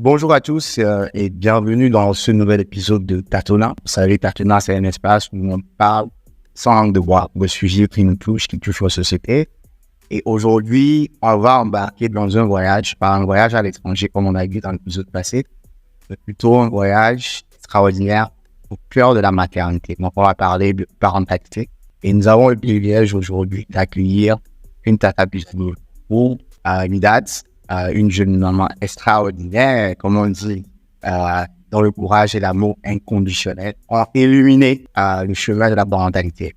Bonjour à tous et bienvenue dans ce nouvel épisode de Tatona. Vous savez, Tatona, c'est un espace où on parle sans langue de bois, de sujets qui nous touchent, qui touchent la société. Et aujourd'hui, on va embarquer dans un voyage, pas un voyage à l'étranger comme on a vu dans l'épisode passé, mais plutôt un voyage extraordinaire au cœur de la maternité. Donc, on va parler de parentalité. Et nous avons le privilège aujourd'hui d'accueillir une Tata Piscine ou Widad, une jeune maman extraordinaire, comme on dit, dans le courage et l'amour inconditionnel, ont illuminé le chemin de la parentalité.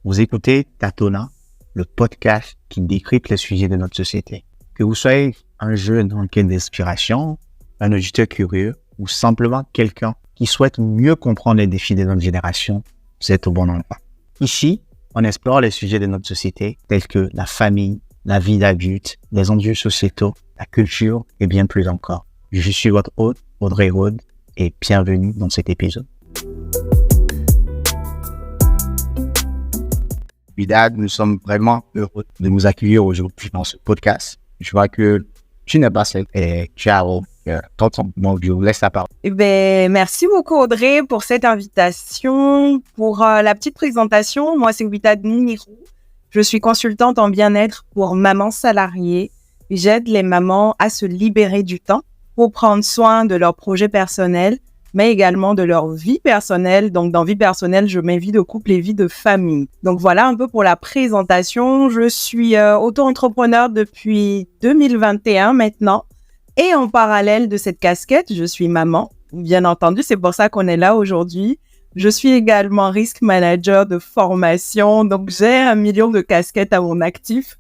Vous écoutez Tatona, le podcast qui décrypte les sujets de notre société. Que vous soyez un jeune en quête d'inspiration, un auditeur curieux ou simplement quelqu'un qui souhaite mieux comprendre les défis de notre génération, vous êtes au bon endroit. Ici, on explore les sujets de notre société tels que la famille, la vie d'adulte, les enjeux sociétaux, la culture et bien plus encore. Je suis votre hôte, Audrey Rode, et bienvenue dans cet épisode. Widad, nous sommes vraiment heureux de vous accueillir aujourd'hui dans ce podcast. Je vois que tu n'es pas seul et tu as donc je vous laisse la parole. Merci beaucoup Audrey pour cette invitation. Pour la petite présentation, moi c'est Widad Mounirou. Je suis consultante en bien-être pour mamans salariées. J'aide les mamans à se libérer du temps pour prendre soin de leurs projets personnels, mais également de leur vie personnelle. Donc, dans vie personnelle, je mets vie de couple et vie de famille. Donc, voilà un peu pour la présentation. Je suis auto-entrepreneur depuis 2021 maintenant. Et en parallèle de cette casquette, je suis maman. Bien entendu, c'est pour ça qu'on est là aujourd'hui. Je suis également risk manager de formation, donc j'ai 1 million de casquettes à mon actif,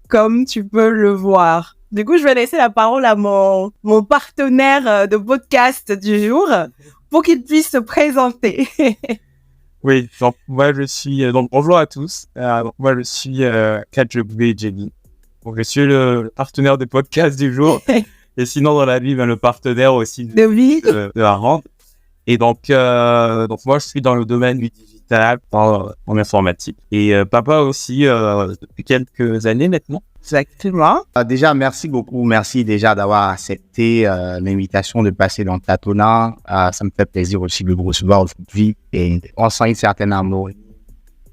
comme tu peux le voir. Du coup, je vais laisser la parole à mon partenaire de podcast du jour pour qu'il puisse se présenter. Oui, donc moi je suis bonjour à tous. Moi je suis Kadjeboué Jenny. Donc je suis le partenaire de podcast du jour. Et sinon dans la vie, le partenaire aussi de la rente. Et donc moi, je suis dans le domaine du digital, en informatique. Et papa aussi, depuis quelques années maintenant. Exactement. Déjà, merci beaucoup. Merci déjà d'avoir accepté l'invitation de passer dans Tatona. Ça me fait plaisir aussi de vous recevoir aujourd'hui. Et on sent une certaine amour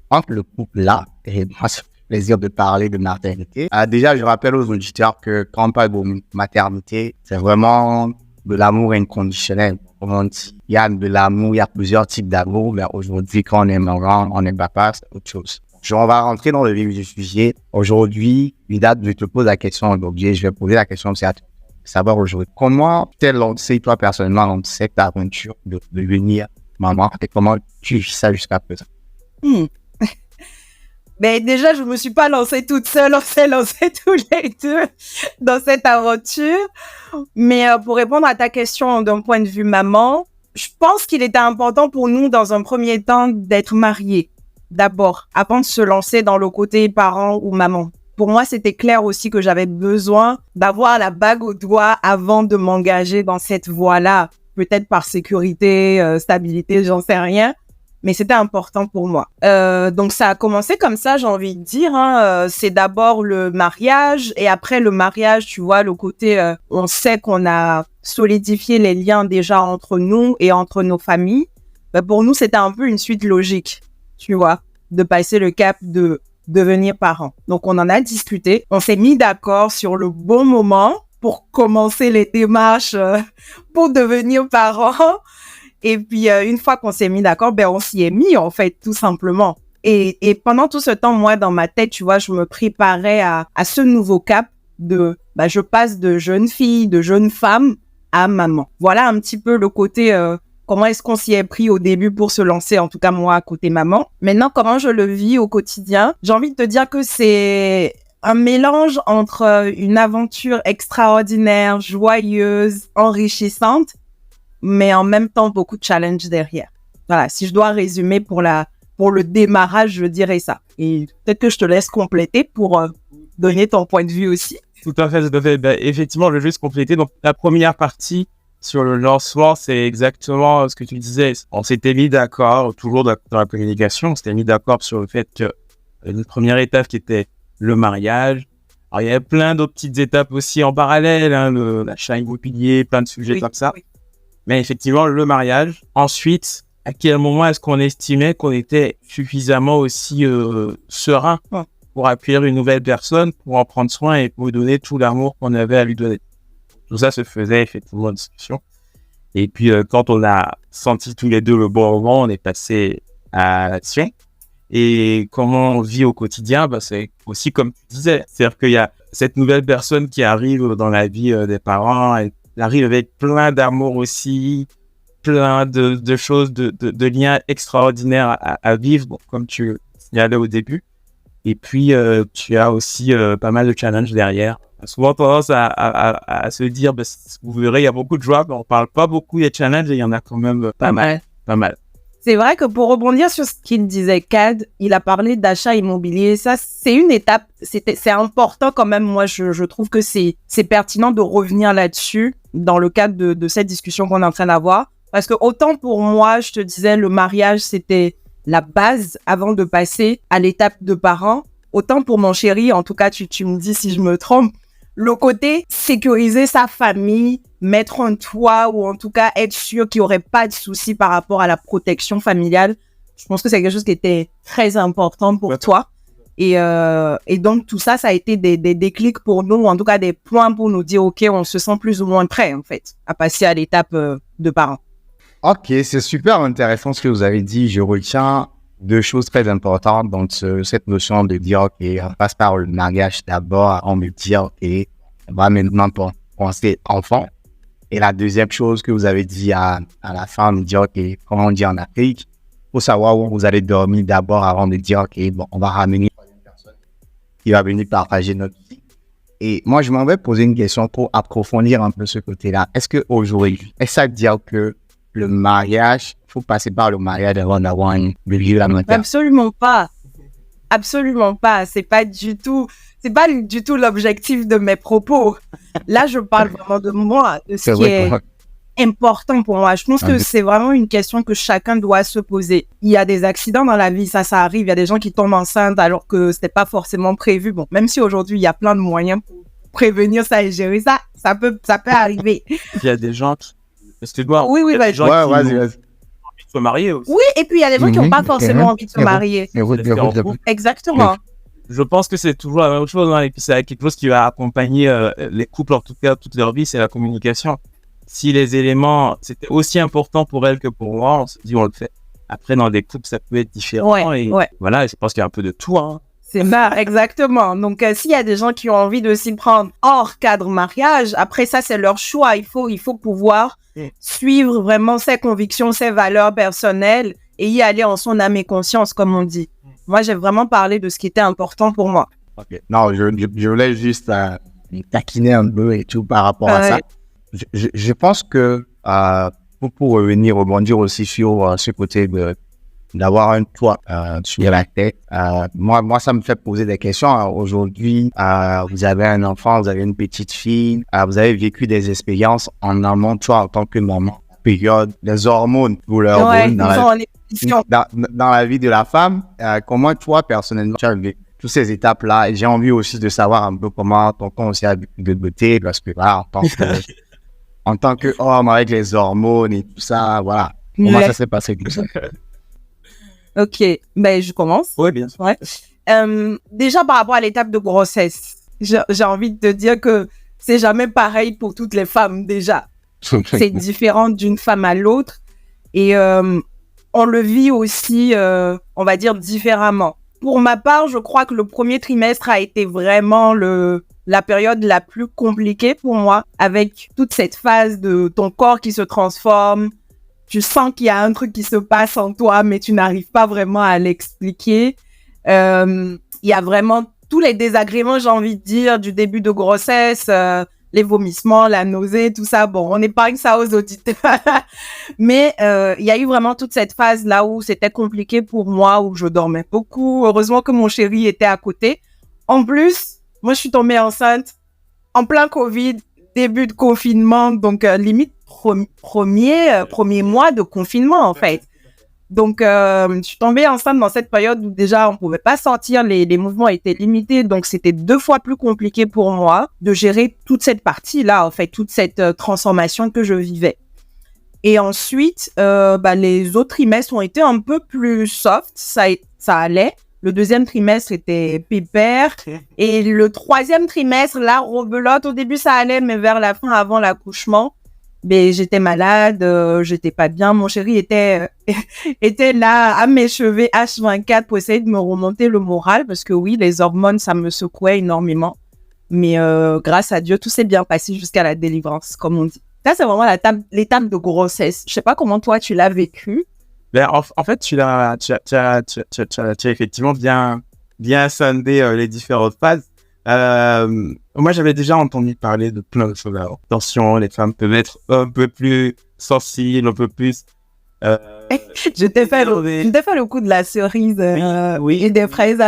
entre le couple là. Et moi, ça me fait plaisir de parler de maternité. Déjà, je rappelle aux auditeurs que quand on parle de maternité, c'est vraiment de l'amour inconditionnel. Comme on dit, il y a de l'amour, il y a plusieurs types d'amour, mais aujourd'hui, quand on est maman, on est papa, c'est autre chose. On va rentrer dans le vif du sujet. Aujourd'hui, Widad, je te pose la question d'objet. Je vais poser la question, c'est à toi de savoir aujourd'hui. Comment t'es lancé, toi, personnellement, dans cette aventure de devenir maman et comment tu vis ça jusqu'à présent? Déjà, je me suis pas lancée toute seule, on s'est lancés tous les deux dans cette aventure. Mais pour répondre à ta question d'un point de vue maman, je pense qu'il était important pour nous, dans un premier temps, d'être mariés. D'abord, avant de se lancer dans le côté parent ou maman. Pour moi, c'était clair aussi que j'avais besoin d'avoir la bague au doigt avant de m'engager dans cette voie-là. Peut-être par sécurité, stabilité, j'en sais rien. Mais c'était important pour moi. Donc, ça a commencé comme ça, j'ai envie de dire. C'est d'abord le mariage et après le mariage, tu vois, le côté, on sait qu'on a solidifié les liens déjà entre nous et entre nos familles. Pour nous, c'était un peu une suite logique, tu vois, de passer le cap de devenir parent. Donc, on en a discuté. On s'est mis d'accord sur le bon moment pour commencer les démarches pour devenir parent. Et puis, une fois qu'on s'est mis d'accord, on s'y est mis, en fait, tout simplement. Et pendant tout ce temps, moi, dans ma tête, tu vois, je me préparais à ce nouveau cap de, je passe de jeune fille, de jeune femme à maman. Voilà un petit peu le côté, comment est-ce qu'on s'y est pris au début pour se lancer, en tout cas, moi, à côté maman. Maintenant, comment je le vis au quotidien? J'ai envie de te dire que c'est un mélange entre une aventure extraordinaire, joyeuse, enrichissante, mais en même temps, beaucoup de challenges derrière. Voilà, si je dois résumer pour le démarrage, je dirais ça. Et peut-être que je te laisse compléter pour donner ton point de vue aussi. Tout à fait, tout à fait. Effectivement, je vais juste compléter. Donc, la première partie sur le lancement, c'est exactement ce que tu disais. On s'était mis d'accord, toujours dans la communication, on s'était mis d'accord sur le fait que une première étape qui était le mariage, Alors, il y avait plein d'autres petites étapes aussi en parallèle, hein, l'achat immobilier, plein de sujets comme ça. Oui. Mais effectivement, le mariage. Ensuite, à quel moment est-ce qu'on estimait qu'on était suffisamment aussi serein pour accueillir une nouvelle personne, pour en prendre soin et pour lui donner tout l'amour qu'on avait à lui donner. Tout ça se faisait effectivement en discussion. Et puis, quand on a senti tous les deux le bon moment, on est passé à l'action. Et comment on vit au quotidien, c'est aussi comme tu disais. C'est-à-dire qu'il y a cette nouvelle personne qui arrive dans la vie des parents. Elle arrive avec plein d'amour aussi, plein de choses, de liens extraordinaires à vivre, comme tu signalais au début. Et puis, tu as aussi pas mal de challenges derrière. On a souvent tendance à se dire, vous verrez, il y a beaucoup de joie, mais on parle pas beaucoup des challenges et il y en a quand même pas mal. C'est vrai que pour rebondir sur ce qu'il disait, Kad, il a parlé d'achat immobilier. Ça, c'est une étape, c'est important quand même. Moi, je trouve que c'est pertinent de revenir là-dessus dans le cadre de cette discussion qu'on est en train d'avoir. Parce que autant pour moi, je te disais, le mariage, c'était la base avant de passer à l'étape de parents. Autant pour mon chéri, en tout cas, tu me dis si je me trompe, le côté sécuriser sa famille, mettre un toit ou en tout cas être sûr qu'il n'y aurait pas de soucis par rapport à la protection familiale. Je pense que c'est quelque chose qui était très important pour toi. Et donc, tout ça, ça a été des déclics pour nous, ou en tout cas des points pour nous dire, OK, on se sent plus ou moins prêt, en fait, à passer à l'étape de parents. Ok, c'est super intéressant ce que vous avez dit. Je retiens deux choses très importantes dans cette notion de dire, OK, on passe par le mariage d'abord avant de dire, OK, on va maintenant penser enfant. Et la deuxième chose que vous avez dit à la fin, de dire, OK, comment on dit en Afrique, il faut savoir où vous allez dormir d'abord avant de dire, OK, bon, on va ramener une personne qui va venir partager notre vie. Et moi, je m'en vais poser une question pour approfondir un peu ce côté-là. Est-ce qu'aujourd'hui, est-ce à dire que le mariage, il faut passer par le mariage avant d'avoir une vie lamentaire? Absolument pas. Absolument pas. C'est pas du tout l'objectif de mes propos. Là, je parle vraiment de moi, de ce qui est important pour moi. Je pense que c'est vraiment une question que chacun doit se poser. Il y a des accidents dans la vie, ça arrive. Il y a des gens qui tombent enceintes alors que c'était pas forcément prévu. Bon, même si aujourd'hui, il y a plein de moyens pour prévenir ça et gérer ça, ça peut arriver. Il y a des gens qui... Excuse-moi. Oui, il y a des gens qui vas-y. ont envie de se marier aussi. Oui, et puis il y a des gens qui n'ont pas forcément envie de se marier. Exactement. Je pense que c'est toujours la même chose, hein, et puis c'est quelque chose qui va accompagner les couples, en tout cas, toute leur vie, c'est la communication. Si les éléments, c'était aussi important pour elle que pour moi, on se dit, on le fait. Après, dans des couples, ça peut être différent. Voilà, je pense qu'il y a un peu de tout, hein. C'est ça, exactement. Donc, s'il y a des gens qui ont envie de s'y prendre hors cadre mariage, après ça, c'est leur choix. Il faut pouvoir suivre vraiment ses convictions, ses valeurs personnelles et y aller en son âme et conscience, comme on dit. Moi, j'ai vraiment parlé de ce qui était important pour moi. Okay. Non, je voulais juste taquiner un peu et tout par rapport à ça. Je pense que pour rebondir aussi sur ce côté d'avoir un toit sur la tête. Moi, ça me fait poser des questions. Aujourd'hui, vous avez un enfant, vous avez une petite fille, vous avez vécu des expériences en amont, toi, en tant que maman. Période, des hormones pour leur dans la vie de la femme. Comment toi, personnellement, tu as vécu toutes ces étapes-là? Et j'ai envie aussi de savoir un peu comment ton conseil a vécu de beauté, parce que voilà, en tant que homme avec les hormones et tout ça, voilà. Comment ça s'est passé tout ça? Ok, je commence. Oui, bien sûr. Ouais. Déjà, par rapport à l'étape de grossesse, j'ai envie de te dire que c'est jamais pareil pour toutes les femmes, déjà. C'est différent d'une femme à l'autre. Et on le vit aussi, on va dire, différemment. Pour ma part, je crois que le premier trimestre a été vraiment la période la plus compliquée pour moi, avec toute cette phase de ton corps qui se transforme. Tu sens qu'il y a un truc qui se passe en toi, mais tu n'arrives pas vraiment à l'expliquer. Il y a vraiment tous les désagréments, j'ai envie de dire, du début de grossesse, les vomissements, la nausée, tout ça. Bon, on épargne ça aux auditeurs. Mais il y a eu vraiment toute cette phase-là où c'était compliqué pour moi, où je dormais beaucoup. Heureusement que mon chéri était à côté. En plus, moi, je suis tombée enceinte en plein Covid, début de confinement, donc limite premier mois de confinement, en fait. Donc, je suis tombée enceinte dans cette période où déjà, on pouvait pas sortir, les mouvements étaient limités. Donc, c'était 2 fois plus compliqué pour moi de gérer toute cette partie-là, en fait, toute cette transformation que je vivais. Et ensuite, les autres trimestres ont été un peu plus soft, ça allait. Le 2e trimestre était pépère. Et le 3e trimestre, là, rebelote. Au début, ça allait, mais vers la fin, avant l'accouchement, j'étais malade, j'étais pas bien. Mon chéri était là à m'échever H24 pour essayer de me remonter le moral, parce que oui, les hormones, ça me secouait énormément. Mais grâce à Dieu, tout s'est bien passé jusqu'à la délivrance, comme on dit. Ça, c'est vraiment l'étape de grossesse. Je sais pas comment toi, tu l'as vécu. En fait, tu as effectivement bien scindé les différentes phases. Moi, j'avais déjà entendu parler de plein de choses. Alors, attention, les femmes peuvent être un peu plus sensibles, un peu plus... Je t'ai fait le coup de la cerise oui. et des fraises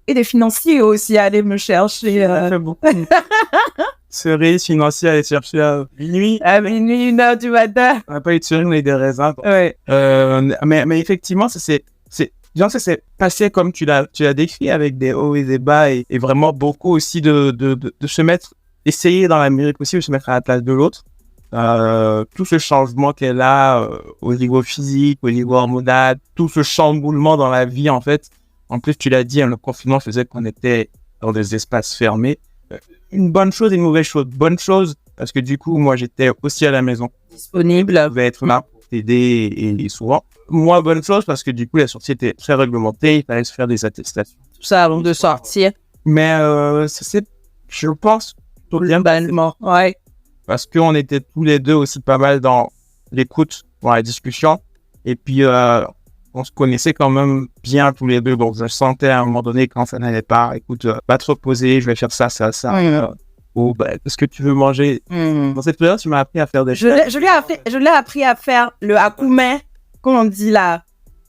et des financiers aussi à aller me chercher. Cerise, financier, aller chercher à minuit. À minuit, 1h du matin. On n'a pas eu de cerise, mais des raisins. Ouais. Mais effectivement, ça s'est passé comme tu l'as décrit, avec des hauts et des bas, et vraiment beaucoup aussi de se mettre, essayer dans l'Amérique aussi de se mettre à la place de l'autre. Tout ce changement qu'elle a au niveau physique, au niveau hormonal, tout ce chamboulement dans la vie, en fait. En plus, tu l'as dit, le confinement faisait qu'on était dans des espaces fermés. Une bonne chose et une mauvaise chose. Bonne chose, parce que du coup, moi, j'étais aussi à la maison. Disponible. Je pouvais être là pour t'aider et souvent. Moins bonne chose, parce que du coup, la sortie était très réglementée. Il fallait se faire des attestations. Tout ça avant de sortir. Mais c'est, je pense, tout bien. Ouais. Parce qu'on était tous les deux aussi pas mal dans l'écoute, dans la discussion. Et puis, on se connaissait quand même bien tous les deux. Donc, je sentais à un moment donné quand ça n'allait pas. Écoute, va te reposer, je vais faire ça. Ou, est-ce que tu veux manger? Dans cette période, tu m'as appris à faire des choses. Je l'ai appris à faire le akume, comme on dit là,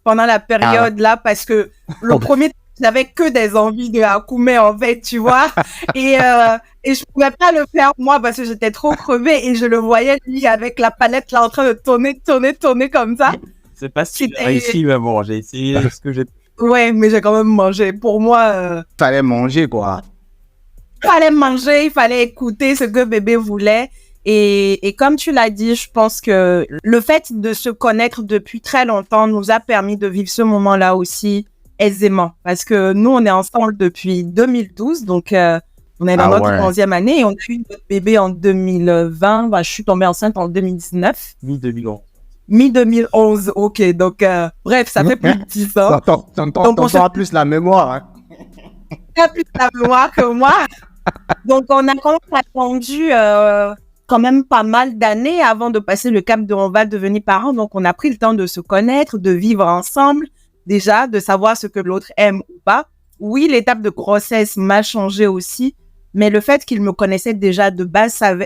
pendant la période là, parce que le premier, je n'avais que des envies de akume, en fait, tu vois. Et je pouvais pas le faire moi parce que j'étais trop crevée et je le voyais lui avec la palette là en train de tourner comme ça. C'est pas si j'ai réussi, mais bon, j'ai essayé ce que j'ai... Ouais, mais j'ai quand même mangé. Pour moi... Fallait manger, quoi. Fallait manger, il fallait écouter ce que bébé voulait. Et comme tu l'as dit, je pense que le fait de se connaître depuis très longtemps nous a permis de vivre ce moment-là aussi aisément. Parce que nous, on est ensemble depuis 2012, donc on est dans notre 11e année et on a eu notre bébé en 2020. Je suis tombée enceinte en 2019. Mi-2011. Mi-2011, ok. Donc, bref, ça fait plus de 10 ans. T'entends plus la mémoire. Hein. T'as plus la mémoire que moi. Donc, on a quand même attendu quand même pas mal d'années avant de passer le cap de on va devenir parents. Donc, on a pris le temps de se connaître, de vivre ensemble, déjà, de savoir ce que l'autre aime ou pas. Oui, l'étape de grossesse m'a changé aussi, mais le fait qu'il me connaissait déjà de base, ça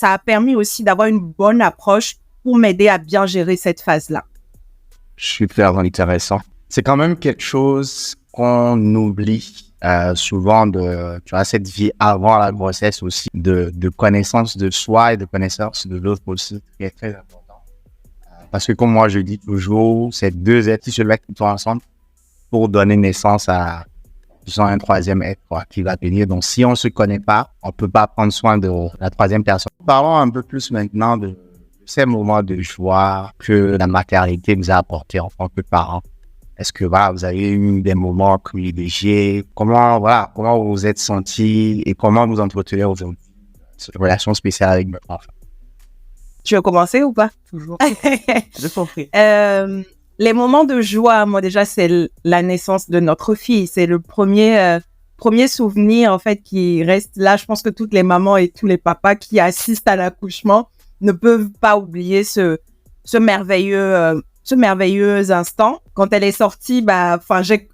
a permis aussi d'avoir une bonne approche pour m'aider à bien gérer cette phase-là. Super intéressant. C'est quand même quelque chose qu'on oublie souvent tu vois, cette vie avant la grossesse aussi, de connaissance de soi et de connaissance de l'autre aussi, qui est très important. Parce que comme moi je dis toujours, c'est 2 êtres qui se mettent tout ensemble pour donner naissance à un 3e être qui va venir. Donc si on ne se connaît pas, on ne peut pas prendre soin de la 3e personne. Parlons un peu plus maintenant de ces moments de joie que la maternité nous a apporté en tant que parents. Est-ce que vous avez eu des moments privilégiés? Comment vous vous êtes sentis et comment vous entretenez aujourd'hui cette relation spéciale avec votre enfant? Tu veux commencer ou pas? Toujours. Je t'en prie. Les moments de joie, moi déjà, c'est la naissance de notre fille. C'est le premier souvenir en fait qui reste là. Je pense que toutes les mamans et tous les papas qui assistent à l'accouchement ne peuvent pas oublier ce merveilleux instant. Quand elle est sortie,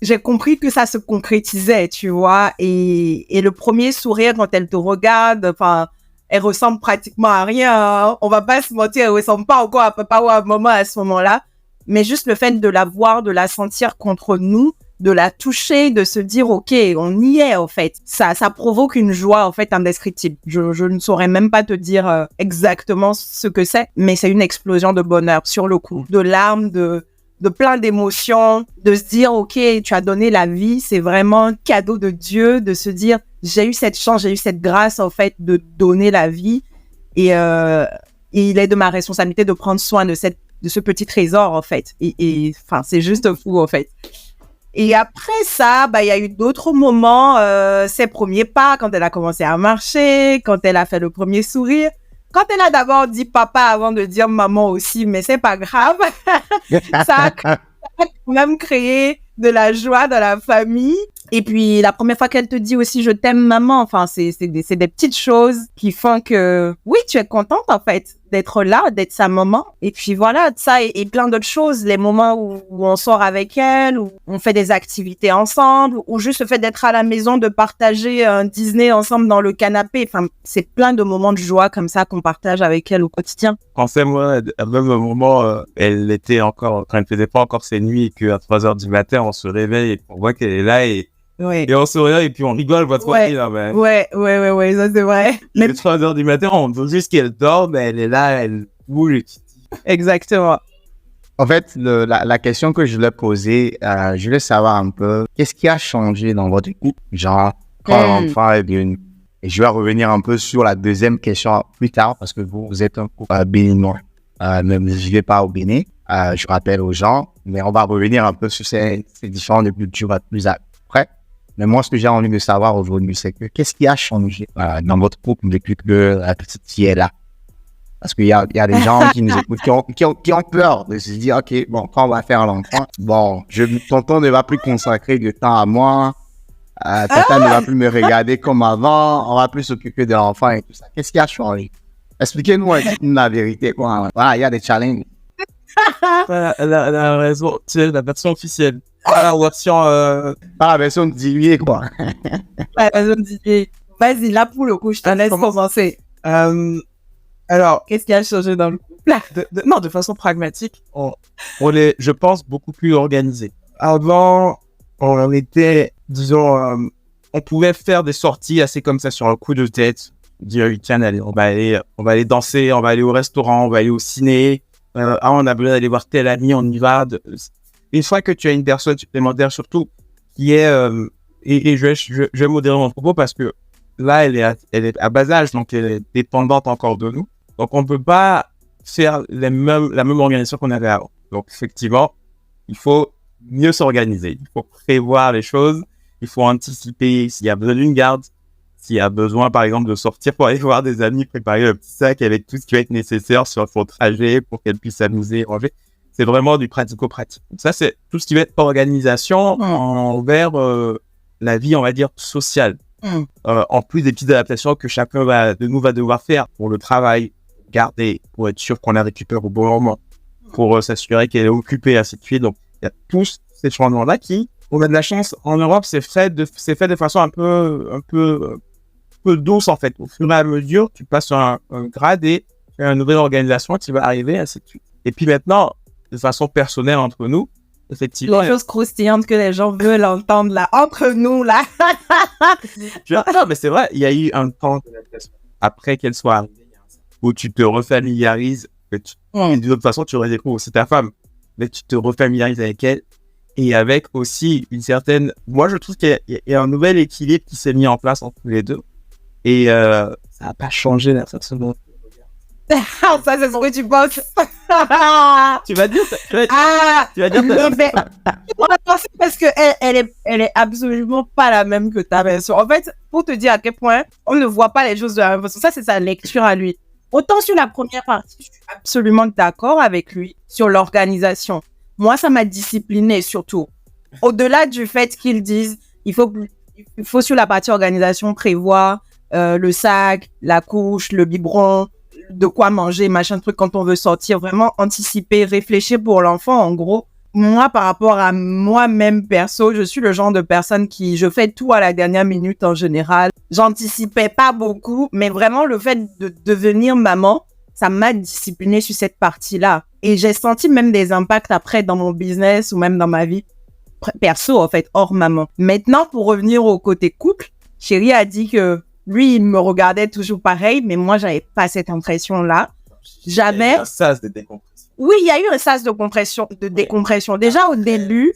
j'ai compris que ça se concrétisait, tu vois. Et le premier sourire quand elle te regarde, elle ressemble pratiquement à rien. Hein. On va pas se mentir, elle ressemble pas encore à papa ou à maman à ce moment-là. Mais juste le fait de la voir, de la sentir contre nous, de la toucher, de se dire, OK, on y est, en fait. Ça provoque une joie, en fait, indescriptible. Je ne saurais même pas te dire exactement ce que c'est, mais c'est une explosion de bonheur sur le coup. De larmes, de de plein d'émotions, de se dire, OK, tu as donné la vie. C'est vraiment un cadeau de Dieu de se dire, j'ai eu cette chance, j'ai eu cette grâce, en fait, de donner la vie. Et il est de ma responsabilité de prendre soin de ce petit trésor, en fait. Et enfin, c'est juste fou, en fait. Et après ça, il y a eu d'autres moments, ses premiers pas, quand elle a commencé à marcher, quand elle a fait le premier sourire, quand elle a d'abord dit papa avant de dire maman aussi, mais c'est pas grave. Ça a quand même créé de la joie dans la famille. Et puis, la première fois qu'elle te dit aussi « je t'aime, maman », enfin, c'est des petites choses qui font que, oui, tu es contente, en fait, d'être là, d'être sa maman. Et puis, voilà, ça et plein d'autres choses. Les moments où on sort avec elle, où on fait des activités ensemble, ou juste le fait d'être à la maison, de partager un Disney ensemble dans le canapé. Enfin, c'est plein de moments de joie comme ça qu'on partage avec elle au quotidien. Quand c'est moi, à même un moment, elle était encore, quand elle faisait pas encore ses nuits, et qu'à 3h du matin, on se réveille et on voit qu'elle est là et on se regarde et puis on rigole, votre ouais, là, ben. Ouais, ça c'est vrai. Mais 3h du matin, on veut juste qu'elle dorme, elle est là, elle bouge et exactement. En fait, la question que je voulais poser, je voulais savoir un peu, qu'est-ce qui a changé dans votre couple? Genre, quand l'enfant est venu. Et je vais revenir un peu sur la deuxième question plus tard, parce que vous êtes un couple béninois. Ne vivez pas au Bénin, je rappelle aux gens, mais on va revenir un peu sur ces différentes cultures plus après. Mais moi, ce que j'ai envie de savoir aujourd'hui, c'est que qu'est-ce qui a changé dans votre couple depuis que la petite fille est là? Parce qu'il y a des gens qui nous écoutent, qui ont peur de se dire, OK, bon, quand on va faire l'enfant, bon, tonton ne va plus consacrer de temps à moi, tata ne va plus me regarder comme avant, on va plus s'occuper de l'enfant et tout ça. Qu'est-ce qui a changé? Expliquez-nous la vérité, quoi. Voilà, il y a des challenges. La raison, c'est la version officielle. La version... Pas la version diluée, quoi. La version diluée. Vas-y, là, pour le coup, je te laisse commencer. Alors, qu'est-ce qui a changé dans le couple? Non, de façon pragmatique, on est, je pense, beaucoup plus organisé. Avant, on était, disons, on pouvait faire des sorties assez comme ça sur un coup de tête. Dire, tiens, allez, on va aller danser, on va aller au restaurant, on va aller au ciné. On a besoin d'aller voir tel ami, on y va. Une fois que tu as une personne supplémentaire, surtout, qui est, et je vais modérer mon propos parce que là, elle est à bas âge, donc elle est dépendante encore de nous. Donc, on ne peut pas faire la même organisation qu'on avait avant. Donc, effectivement, il faut mieux s'organiser. Il faut prévoir les choses. Il faut anticiper s'il y a besoin d'une garde, s'il y a besoin, par exemple, de sortir pour aller voir des amis, préparer un petit sac avec tout ce qui va être nécessaire sur son trajet pour qu'elle puisse s'amuser, ranger. C'est vraiment du pratico-pratique. Ça, c'est tout ce qui va être organisation envers la vie, on va dire, sociale. En plus des petites adaptations que chacun de nous va devoir faire pour le travail, garder, pour être sûr qu'on la récupère au bon moment, pour s'assurer qu'elle est occupée, ainsi de suite. Donc, il y a tous ces changements-là qui, on a de la chance, en Europe, c'est fait de façon un peu douce, en fait. Au fur et à mesure, tu passes sur un grade et tu as une nouvelle organisation qui va arriver, ainsi de suite. Et puis maintenant, de façon personnelle entre nous, effectivement. Les choses croustillantes que les gens veulent entendre là, entre nous là. Non, mais c'est vrai, il y a eu un temps de l'adaptation. Après qu'elle soit arrivée, où tu te refamiliarises, d'une autre façon, tu redécouvres aussi ta femme, mais tu te refamiliarises avec elle, et avec aussi une certaine... Moi, je trouve qu'il y a un nouvel équilibre qui s'est mis en place entre les deux, et ça n'a pas changé la façon dont... Ça, c'est ce que tu penses. Tu vas dire... On va penser parce que elle est absolument pas la même que ta version. En fait, pour te dire à quel point on ne voit pas les choses de la même façon. Ça, c'est sa lecture à lui. Autant sur la première partie, je suis absolument d'accord avec lui sur l'organisation. Moi, ça m'a disciplinée surtout. Au-delà du fait qu'ils disent, il faut sur la partie organisation prévoir le sac, la couche, le biberon, de quoi manger, machin truc quand on veut sortir, vraiment anticiper, réfléchir pour l'enfant. En gros, moi, par rapport à moi-même perso, je suis le genre de personne je fais tout à la dernière minute en général. J'anticipais pas beaucoup, mais vraiment le fait de devenir maman, ça m'a disciplinée sur cette partie-là. Et j'ai senti même des impacts après dans mon business ou même dans ma vie perso, en fait, hors maman. Maintenant, pour revenir au côté couple, Chérie a dit que lui, il me regardait toujours pareil, mais moi, j'avais pas cette impression-là. Jamais. Ça, c'est décompressé. Oui, il y a eu un sas de décompression. Déjà au début,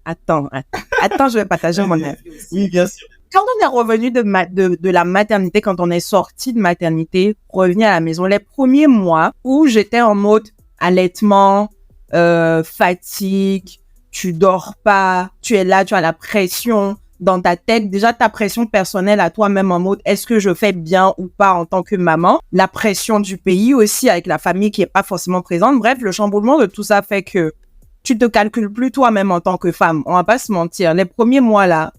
attends, je vais partager mon avis. Oui, bien sûr. Quand on est revenu de la maternité, quand on est sorti de maternité, revenu à la maison, les premiers mois où j'étais en mode allaitement, fatigue, tu dors pas, tu es là, tu as la pression dans ta tête. Déjà, ta pression personnelle à toi-même en mode, est-ce que je fais bien ou pas en tant que maman? La pression du pays aussi avec la famille qui est pas forcément présente. Bref, le chamboulement de tout ça fait que tu te calcules plus toi-même en tant que femme. On va pas se mentir. Les premiers mois là,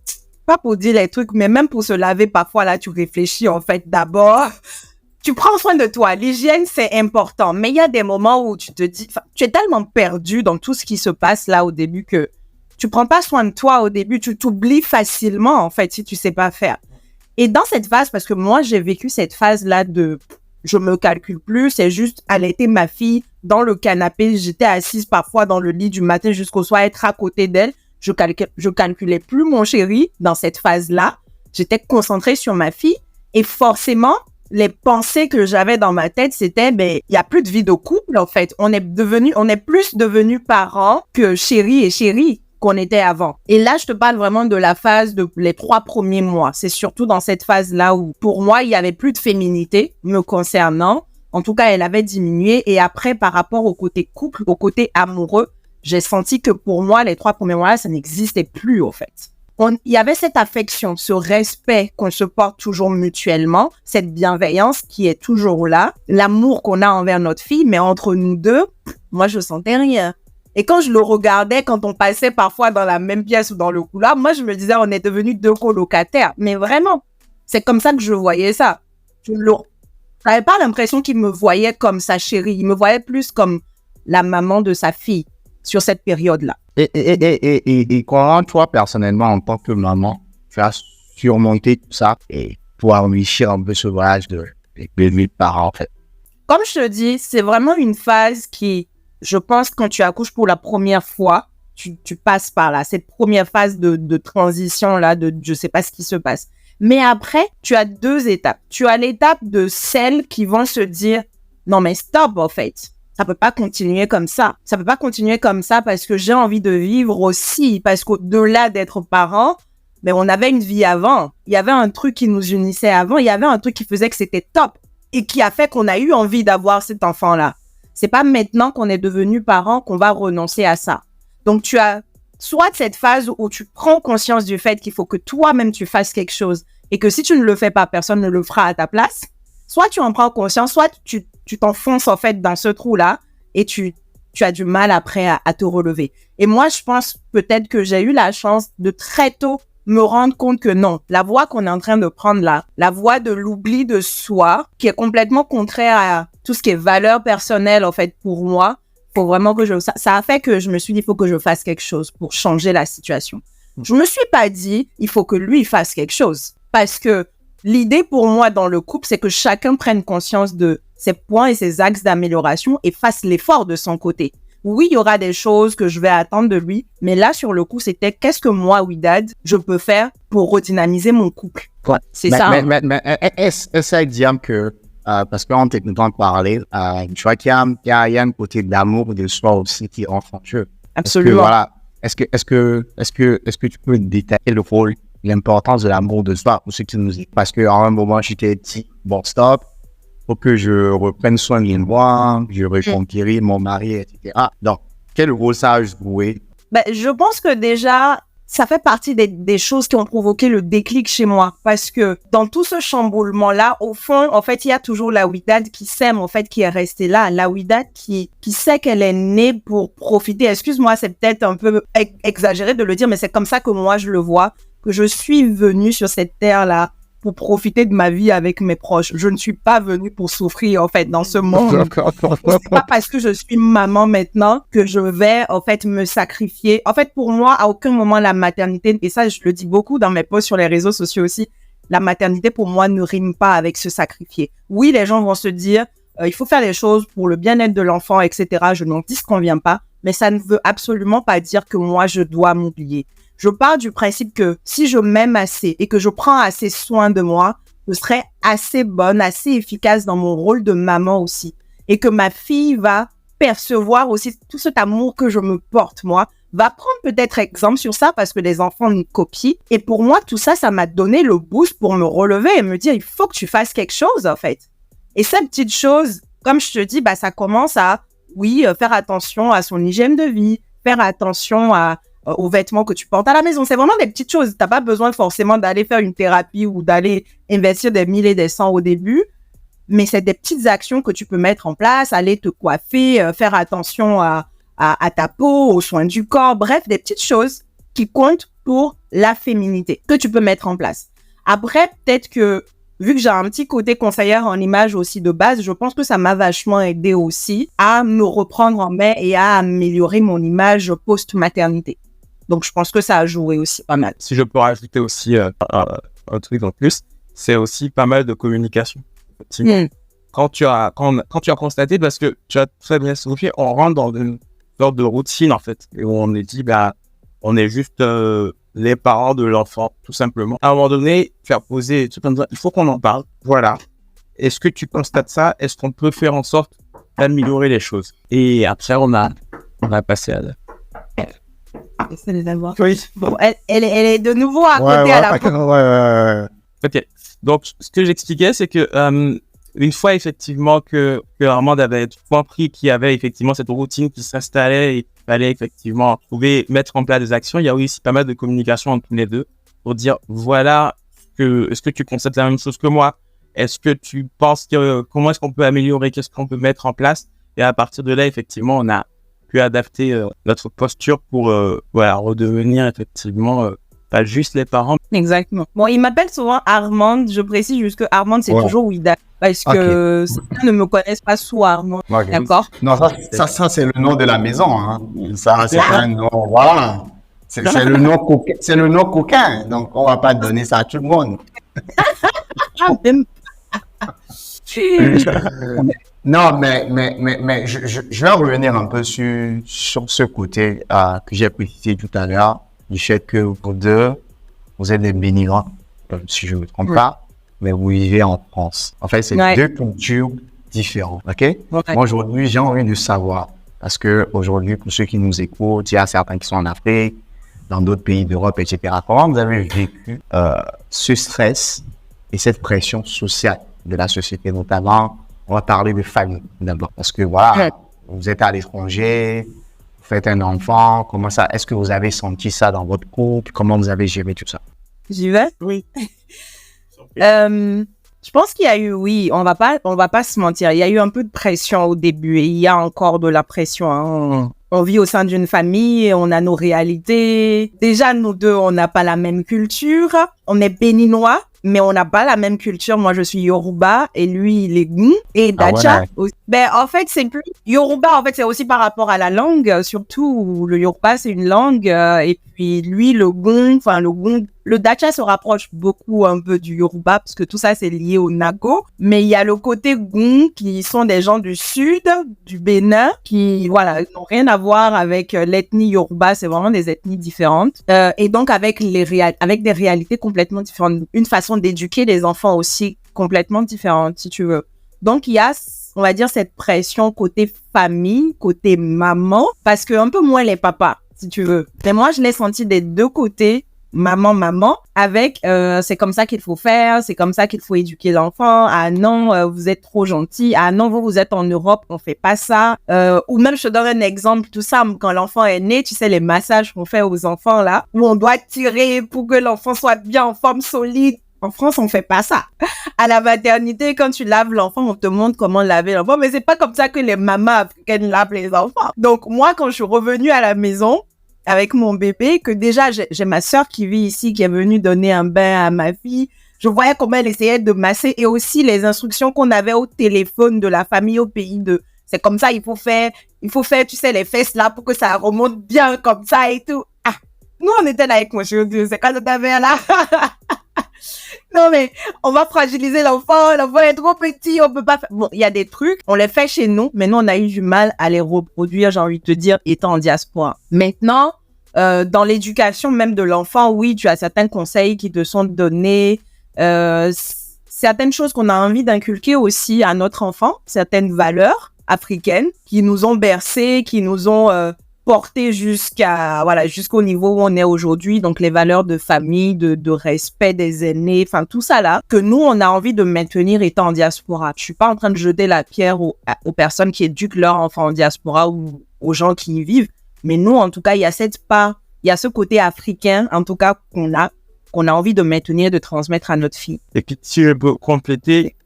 pas pour dire les trucs, mais même pour se laver, parfois là, tu réfléchis en fait d'abord. Tu prends soin de toi. L'hygiène, c'est important. Mais il y a des moments où tu te dis, tu es tellement perdu dans tout ce qui se passe là au début que tu prends pas soin de toi au début. Tu t'oublies facilement, en fait, si tu sais pas faire. Et dans cette phase, parce que moi, j'ai vécu cette phase-là de je me calcule plus, c'est juste allaiter ma fille dans le canapé. J'étais assise parfois dans le lit du matin jusqu'au soir, être à côté d'elle. Je calculais plus mon chéri dans cette phase-là. J'étais concentrée sur ma fille et forcément, les pensées que j'avais dans ma tête, c'était, il y a plus de vie de couple, en fait. On est plus devenus parents que chéri et chérie qu'on était avant. Et là, je te parle vraiment de la phase de les 3 premiers mois. C'est surtout dans cette phase-là où, pour moi, il y avait plus de féminité me concernant. En tout cas, elle avait diminué. Et après, par rapport au côté couple, au côté amoureux, j'ai senti que pour moi, les 3 premiers mois, ça n'existait plus, en fait. Il y avait cette affection, ce respect qu'on se porte toujours mutuellement, cette bienveillance qui est toujours là, l'amour qu'on a envers notre fille, mais entre nous deux, moi, je sentais rien. Et quand je le regardais, quand on passait parfois dans la même pièce ou dans le couloir, moi, je me disais, on est devenus 2 colocataires. Mais vraiment, c'est comme ça que je voyais ça. Je n'avais pas l'impression qu'il me voyait comme sa chérie. Il me voyait plus comme la maman de sa fille sur cette période-là. Et comment toi, personnellement, en tant que maman, tu as surmonté tout ça et pour enrichir un peu ce voyage de vie de parents, en fait? Comme je te dis, c'est vraiment une phase qui, je pense, quand tu accouches pour la première fois, tu passes par là. Cette première phase de transition là, je sais pas ce qui se passe. Mais après, tu as 2 étapes. Tu as l'étape de celles qui vont se dire, non mais stop en fait. Ça peut pas continuer comme ça. Ça peut pas continuer comme ça parce que j'ai envie de vivre aussi. Parce qu'au-delà d'être parents, mais on avait une vie avant. Il y avait un truc qui nous unissait avant. Il y avait un truc qui faisait que c'était top et qui a fait qu'on a eu envie d'avoir cet enfant-là. C'est pas maintenant qu'on est devenu parents qu'on va renoncer à ça. Donc, tu as soit cette phase où tu prends conscience du fait qu'il faut que toi-même tu fasses quelque chose et que si tu ne le fais pas, personne ne le fera à ta place. Soit tu en prends conscience, soit tu t'enfonces en fait dans ce trou-là et tu as du mal après à te relever. Et moi, je pense peut-être que j'ai eu la chance de très tôt me rendre compte que non, la voie qu'on est en train de prendre là, la voie de l'oubli de soi, qui est complètement contraire à tout ce qui est valeur personnelle en fait pour moi, faut vraiment que ça a fait que je me suis dit, il faut que je fasse quelque chose pour changer la situation. Je me suis pas dit, il faut que lui fasse quelque chose. Parce que l'idée pour moi dans le couple, c'est que chacun prenne conscience de ses points et ses axes d'amélioration et fasse l'effort de son côté. Oui, il y aura des choses que je vais attendre de lui, mais là, sur le coup, c'était qu'est-ce que moi, Ouidad, je peux faire pour redynamiser mon couple. Ouais. C'est ça. Mais essaie de dire que, parce qu'on t'écoutant parler, tu vois qu'il y a un côté d'amour de soi aussi qui est enfanteux. Absolument. Est-ce que tu peux détailler le rôle, l'importance de l'amour de soi pour ceux qui nous écoutent? Parce qu'à un moment, je t'ai dit, bon, stop, faut que je reprenne soin de moi, je reconquéris mon mari, etc. Donc, quel rôle ça a joué? Je pense que déjà, ça fait partie des choses qui ont provoqué le déclic chez moi. Parce que dans tout ce chamboulement-là, au fond, en fait, il y a toujours la Ouidad qui s'aime, en fait, qui est restée là. La Ouidad qui sait qu'elle est née pour profiter. Excuse-moi, c'est peut-être un peu exagéré de le dire, mais c'est comme ça que moi, je le vois. Que je suis venue sur cette terre-là pour profiter de ma vie avec mes proches. Je ne suis pas venue pour souffrir, en fait, dans ce monde. C'est pas parce que je suis maman maintenant que je vais, en fait, me sacrifier. En fait, pour moi, à aucun moment, la maternité, et ça, je le dis beaucoup dans mes posts sur les réseaux sociaux aussi, la maternité, pour moi, ne rime pas avec se sacrifier. Oui, les gens vont se dire, il faut faire les choses pour le bien-être de l'enfant, etc. Je n'en disconviens pas, mais ça ne veut absolument pas dire que moi, je dois m'oublier. Je pars du principe que si je m'aime assez et que je prends assez soin de moi, je serai assez bonne, assez efficace dans mon rôle de maman aussi. Et que ma fille va percevoir aussi tout cet amour que je me porte, moi, va prendre peut-être exemple sur ça parce que les enfants nous copient. Et pour moi, tout ça, ça m'a donné le boost pour me relever et me dire, il faut que tu fasses quelque chose, en fait. Et cette petite chose, comme je te dis, ça commence à, faire attention à son hygiène de vie, faire attention aux vêtements que tu portes à la maison. C'est vraiment des petites choses. T'as pas besoin forcément d'aller faire une thérapie ou d'aller investir des 1000 et des 100 au début. Mais c'est des petites actions que tu peux mettre en place, aller te coiffer, faire attention à ta peau, aux soins du corps. Bref, des petites choses qui comptent pour la féminité que tu peux mettre en place. Après, peut-être que vu que j'ai un petit côté conseillère en image aussi de base, je pense que ça m'a vachement aidé aussi à me reprendre en main et à améliorer mon image post-maternité. Donc, je pense que ça a joué aussi pas mal. Si je peux rajouter aussi un truc en plus, c'est aussi pas mal de communication. Quand tu as constaté, parce que tu as très bien souligné, on rentre dans une sorte de routine en fait, et où on est dit, on est juste les parents de l'enfant, tout simplement. À un moment donné, faire poser, il faut qu'on en parle. Voilà. Est-ce que tu constates ça? Est-ce qu'on peut faire en sorte d'améliorer les choses? Et après, on a passé à Essaie de la voir. Oui. Bon, elle est de nouveau à côté à la fois. Ouais. Ok. Donc, ce que j'expliquais, c'est que une fois effectivement que Armand avait compris qu'il y avait effectivement cette routine qui s'installait et qu'il fallait effectivement mettre en place des actions, il y a aussi pas mal de communication entre les deux pour dire voilà, est-ce que tu constates la même chose que moi? Est-ce que tu penses comment est-ce qu'on peut améliorer? Qu'est-ce qu'on peut mettre en place? Et à partir de là, effectivement, on a pu adapter notre posture pour redevenir effectivement pas juste les parents. Exactement. Bon, il m'appelle souvent Armand. Je précise juste que Armand, c'est toujours Ouida. Parce que certains ne me connaissent pas sous Armand. Okay. D'accord? Non, ça c'est le nom de la maison. Hein. Ça, c'est un nom. Voilà. C'est le nom coquin. Donc, on va pas donner ça à tout le monde. Non, mais je vais revenir un peu sur ce côté que j'ai précisé tout à l'heure, du fait que vous deux, vous êtes des migrants, si je ne me trompe pas, mais vous vivez en France. En fait, c'est deux cultures différentes, ok? Moi, aujourd'hui, j'ai envie de savoir, parce que aujourd'hui, pour ceux qui nous écoutent, il y a certains qui sont en Afrique, dans d'autres pays d'Europe, etc. Comment vous avez vécu ce stress et cette pression sociale de la société, notamment, on va parler de famille d'abord, parce que voilà, vous êtes à l'étranger, vous faites un enfant, comment ça, est-ce que vous avez senti ça dans votre couple, comment vous avez géré tout ça? J'y vais? Oui. Je pense qu'il y a eu, on va pas se mentir, il y a eu un peu de pression au début et il y a encore de la pression. Hein. On vit au sein d'une famille, on a nos réalités. Déjà, nous deux, on n'a pas la même culture. On est béninois, mais on n'a pas la même culture. Moi, je suis Yoruba et lui, il est Gun et Dacha. Ben, en fait, c'est plus Yoruba. En fait, c'est aussi par rapport à la langue. Surtout, le Yoruba, c'est une langue. Et puis, lui, le Gun, le Dacha se rapproche beaucoup un peu du Yoruba parce que tout ça, c'est lié au Nago. Mais il y a le côté Gun qui sont des gens du sud, du Bénin, qui, n'ont rien à voir avec l'ethnie Yoruba. C'est vraiment des ethnies différentes. Et donc, avec des réalités complètement différentes. Une façon d'éduquer les enfants aussi complètement différente, si tu veux. Donc, il y a, on va dire, cette pression côté famille, côté maman, parce que un peu moins les papas, si tu veux. Mais moi, je l'ai senti des deux côtés, maman, avec c'est comme ça qu'il faut faire, c'est comme ça qu'il faut éduquer l'enfant. Ah non, vous êtes trop gentil. Ah non, vous êtes en Europe, on fait pas ça. Ou même, je te donne un exemple, tout ça, quand l'enfant est né, tu sais, les massages qu'on fait aux enfants, là, où on doit tirer pour que l'enfant soit bien en forme solide. En France, on fait pas ça. À la maternité, quand tu laves l'enfant, on te montre comment laver l'enfant, mais c'est pas comme ça que les mamans africaines lavent les enfants. Donc, moi, quand je suis revenue à la maison, avec mon bébé, que déjà, j'ai ma sœur qui vit ici, qui est venue donner un bain à ma fille. Je voyais comment elle essayait de masser et aussi les instructions qu'on avait au téléphone de la famille au pays de, c'est comme ça, il faut faire, tu sais, les fesses là pour que ça remonte bien comme ça et tout. Ah, nous, on était là avec mon chéri, c'est quand on avait là. Non, mais on va fragiliser l'enfant est trop petit, on peut pas faire. Bon, il y a des trucs, on les fait chez nous, mais nous, on a eu du mal à les reproduire, j'ai envie de te dire, étant en diaspora. Maintenant, dans l'éducation même de l'enfant, oui, tu as certains conseils qui te sont donnés, certaines choses qu'on a envie d'inculquer aussi à notre enfant, certaines valeurs africaines qui nous ont bercés, qui nous ont portés jusqu'au niveau où on est aujourd'hui. Donc, les valeurs de famille, de respect des aînés, enfin, tout ça là, que nous, on a envie de maintenir étant en diaspora. Je suis pas en train de jeter la pierre aux personnes qui éduquent leurs enfants en diaspora ou aux gens qui y vivent. Mais nous, en tout cas, il y a cette part, il y a ce côté africain, en tout cas, qu'on a envie de maintenir, de transmettre à notre fille. Et puis, si je peux compléter,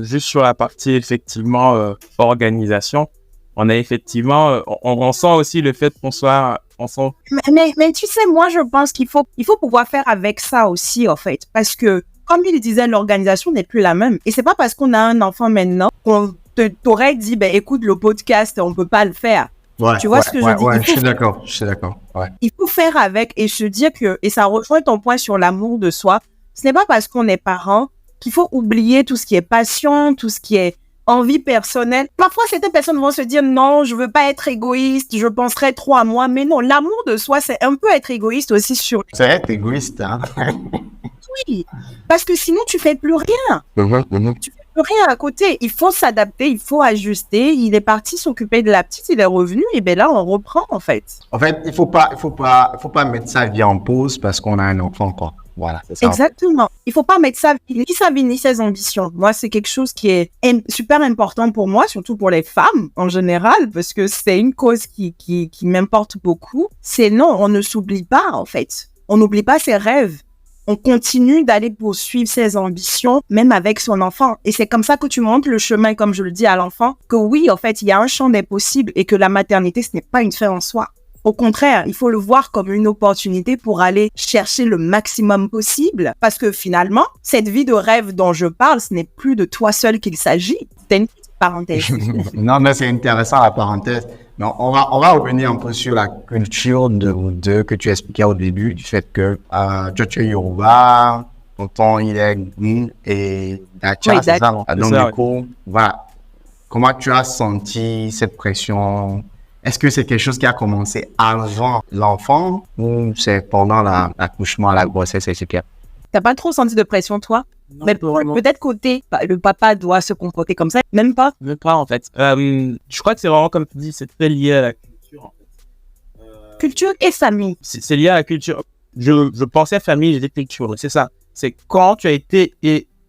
juste sur la partie, effectivement, organisation, on a effectivement, on sent aussi le fait qu'on soit ensemble. Mais tu sais, moi, je pense qu'il faut pouvoir faire avec ça aussi, en fait. Parce que, comme il disait, l'organisation n'est plus la même. Et c'est pas parce qu'on a un enfant maintenant qu'on t'aurait dit, ben, écoute, le podcast, on peut pas le faire. Ouais, tu vois ce que je dis? Ouais, je suis d'accord. Ouais. Il faut faire avec et se dire que, et ça rejoint ton point sur l'amour de soi, ce n'est pas parce qu'on est parent qu'il faut oublier tout ce qui est passion, tout ce qui est envie personnelle. Parfois, certaines personnes vont se dire, non, je veux pas être égoïste, je penserai trop à moi. Mais non, l'amour de soi, c'est un peu être égoïste aussi sur... C'est être égoïste, hein? Oui, parce que sinon, tu fais plus rien. Tu fais plus rien à côté. Il faut s'adapter, il faut ajuster. Il est parti s'occuper de la petite, il est revenu, et bien là, on reprend, en fait. En fait, il faut pas mettre sa vie en pause parce qu'on a un enfant, quoi. Voilà, c'est ça. Exactement. Il faut pas mettre ni sa vie ni ses ambitions. Moi, c'est quelque chose qui est super important pour moi, surtout pour les femmes en général, parce que c'est une cause qui m'importe beaucoup. C'est non, on ne s'oublie pas, en fait. On n'oublie pas ses rêves. On continue d'aller poursuivre ses ambitions, même avec son enfant. Et c'est comme ça que tu montres le chemin, comme je le dis à l'enfant, que oui, en fait, il y a un champ des possibles et que la maternité, ce n'est pas une fin en soi. Au contraire, il faut le voir comme une opportunité pour aller chercher le maximum possible. Parce que finalement, cette vie de rêve dont je parle, ce n'est plus de toi seul qu'il s'agit. C'est une petite parenthèse. Non, mais c'est intéressant la parenthèse. Non, on va revenir un peu sur la culture de vous deux que tu expliquais au début, du fait que tu es Yoruba, tonton il est Gnin et Dacha, Oui, c'est ça, non? Donc ça, du coup, voilà. Comment tu as senti cette pression? Est-ce que c'est quelque chose qui a commencé avant l'enfant ou c'est pendant l'accouchement, la grossesse, etc.? T'as pas trop senti de pression, toi? Non, Mais vraiment. peut-être côté, le papa doit se comporter comme ça, même pas. Même pas, en fait. Je crois que c'est vraiment, comme tu dis, c'est très lié à la culture, en fait. Culture et famille. C'est lié à la culture. Je pensais à famille, j'ai dit culture, c'est ça. C'est quand tu as été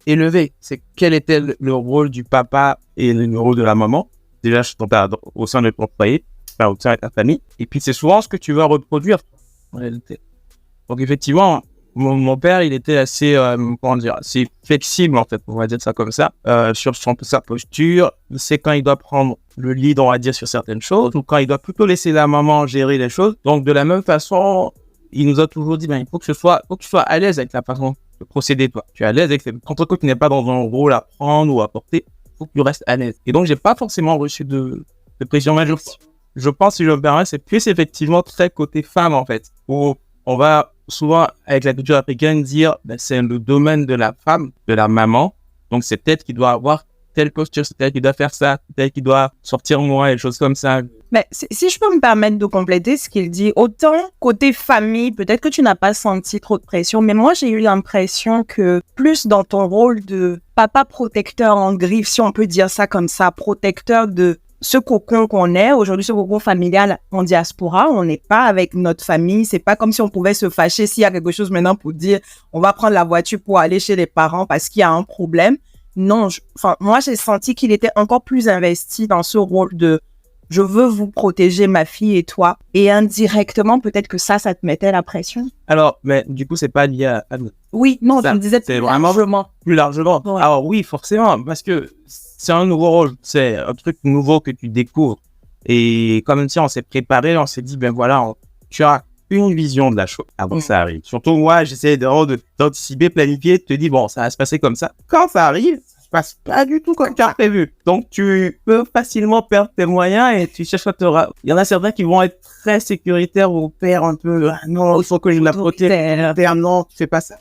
élevé. C'est quel était le rôle du papa et le rôle de la maman. Déjà, au sein de ton foyer, enfin, au sein de ta famille. Et puis, c'est souvent ce que tu vas reproduire, en réalité. Donc, effectivement, mon père, il était assez, assez flexible, en fait, on va dire ça comme ça, sur sa posture. Il sait quand il doit prendre le lead, on va dire, sur certaines choses, ou quand il doit plutôt laisser la maman gérer les choses. Donc, de la même façon, il nous a toujours dit, il faut que tu sois à l'aise avec la façon de procéder, toi. Tu es à l'aise avec quand tu n'es pas dans un rôle à prendre ou à porter, il faut que tu restes à l'aise. Et donc, j'ai pas forcément reçu de pression. Mais je pense, si je me permets, c'est plus effectivement très côté femme, en fait, où on va souvent, avec la culture africaine, dire c'est le domaine de la femme, de la maman. Donc, c'est peut-être qu'il doit avoir telle posture, c'est peut-être qu'il doit faire ça, peut-être qu'il doit sortir moins, et des choses comme ça. Mais si je peux me permettre de compléter ce qu'il dit, autant côté famille, peut-être que tu n'as pas senti trop de pression, mais moi, j'ai eu l'impression que plus dans ton rôle de papa protecteur en griffe, si on peut dire ça comme ça, protecteur de ce cocon qu'on est, aujourd'hui, ce cocon familial en diaspora, on n'est pas avec notre famille. C'est pas comme si on pouvait se fâcher s'il y a quelque chose maintenant pour dire on va prendre la voiture pour aller chez les parents parce qu'il y a un problème. Non, moi, j'ai senti qu'il était encore plus investi dans ce rôle de je veux vous protéger, ma fille et toi. Et indirectement, peut-être que ça te mettait la pression. Alors, mais du coup, c'est pas lié à nous. Oui, non, Ça, tu me disais c'est vraiment largement. Plus largement. Ouais. Alors oui, forcément, parce que c'est un nouveau rôle, c'est un truc nouveau que tu découvres. Et comme on s'est préparé, on s'est dit, voilà, tu as une vision de la chose avant que ça arrive. Surtout moi, j'essaie d'anticiper, planifier, de te dire, bon, ça va se passer comme ça. Quand ça arrive, ça se passe pas du tout comme tu as prévu. Donc, tu peux facilement perdre tes moyens et tu cherches à il y en a certains qui vont être très sécuritaires ou perdre un peu, non, il faut que je la protège. Non, tu fais pas ça.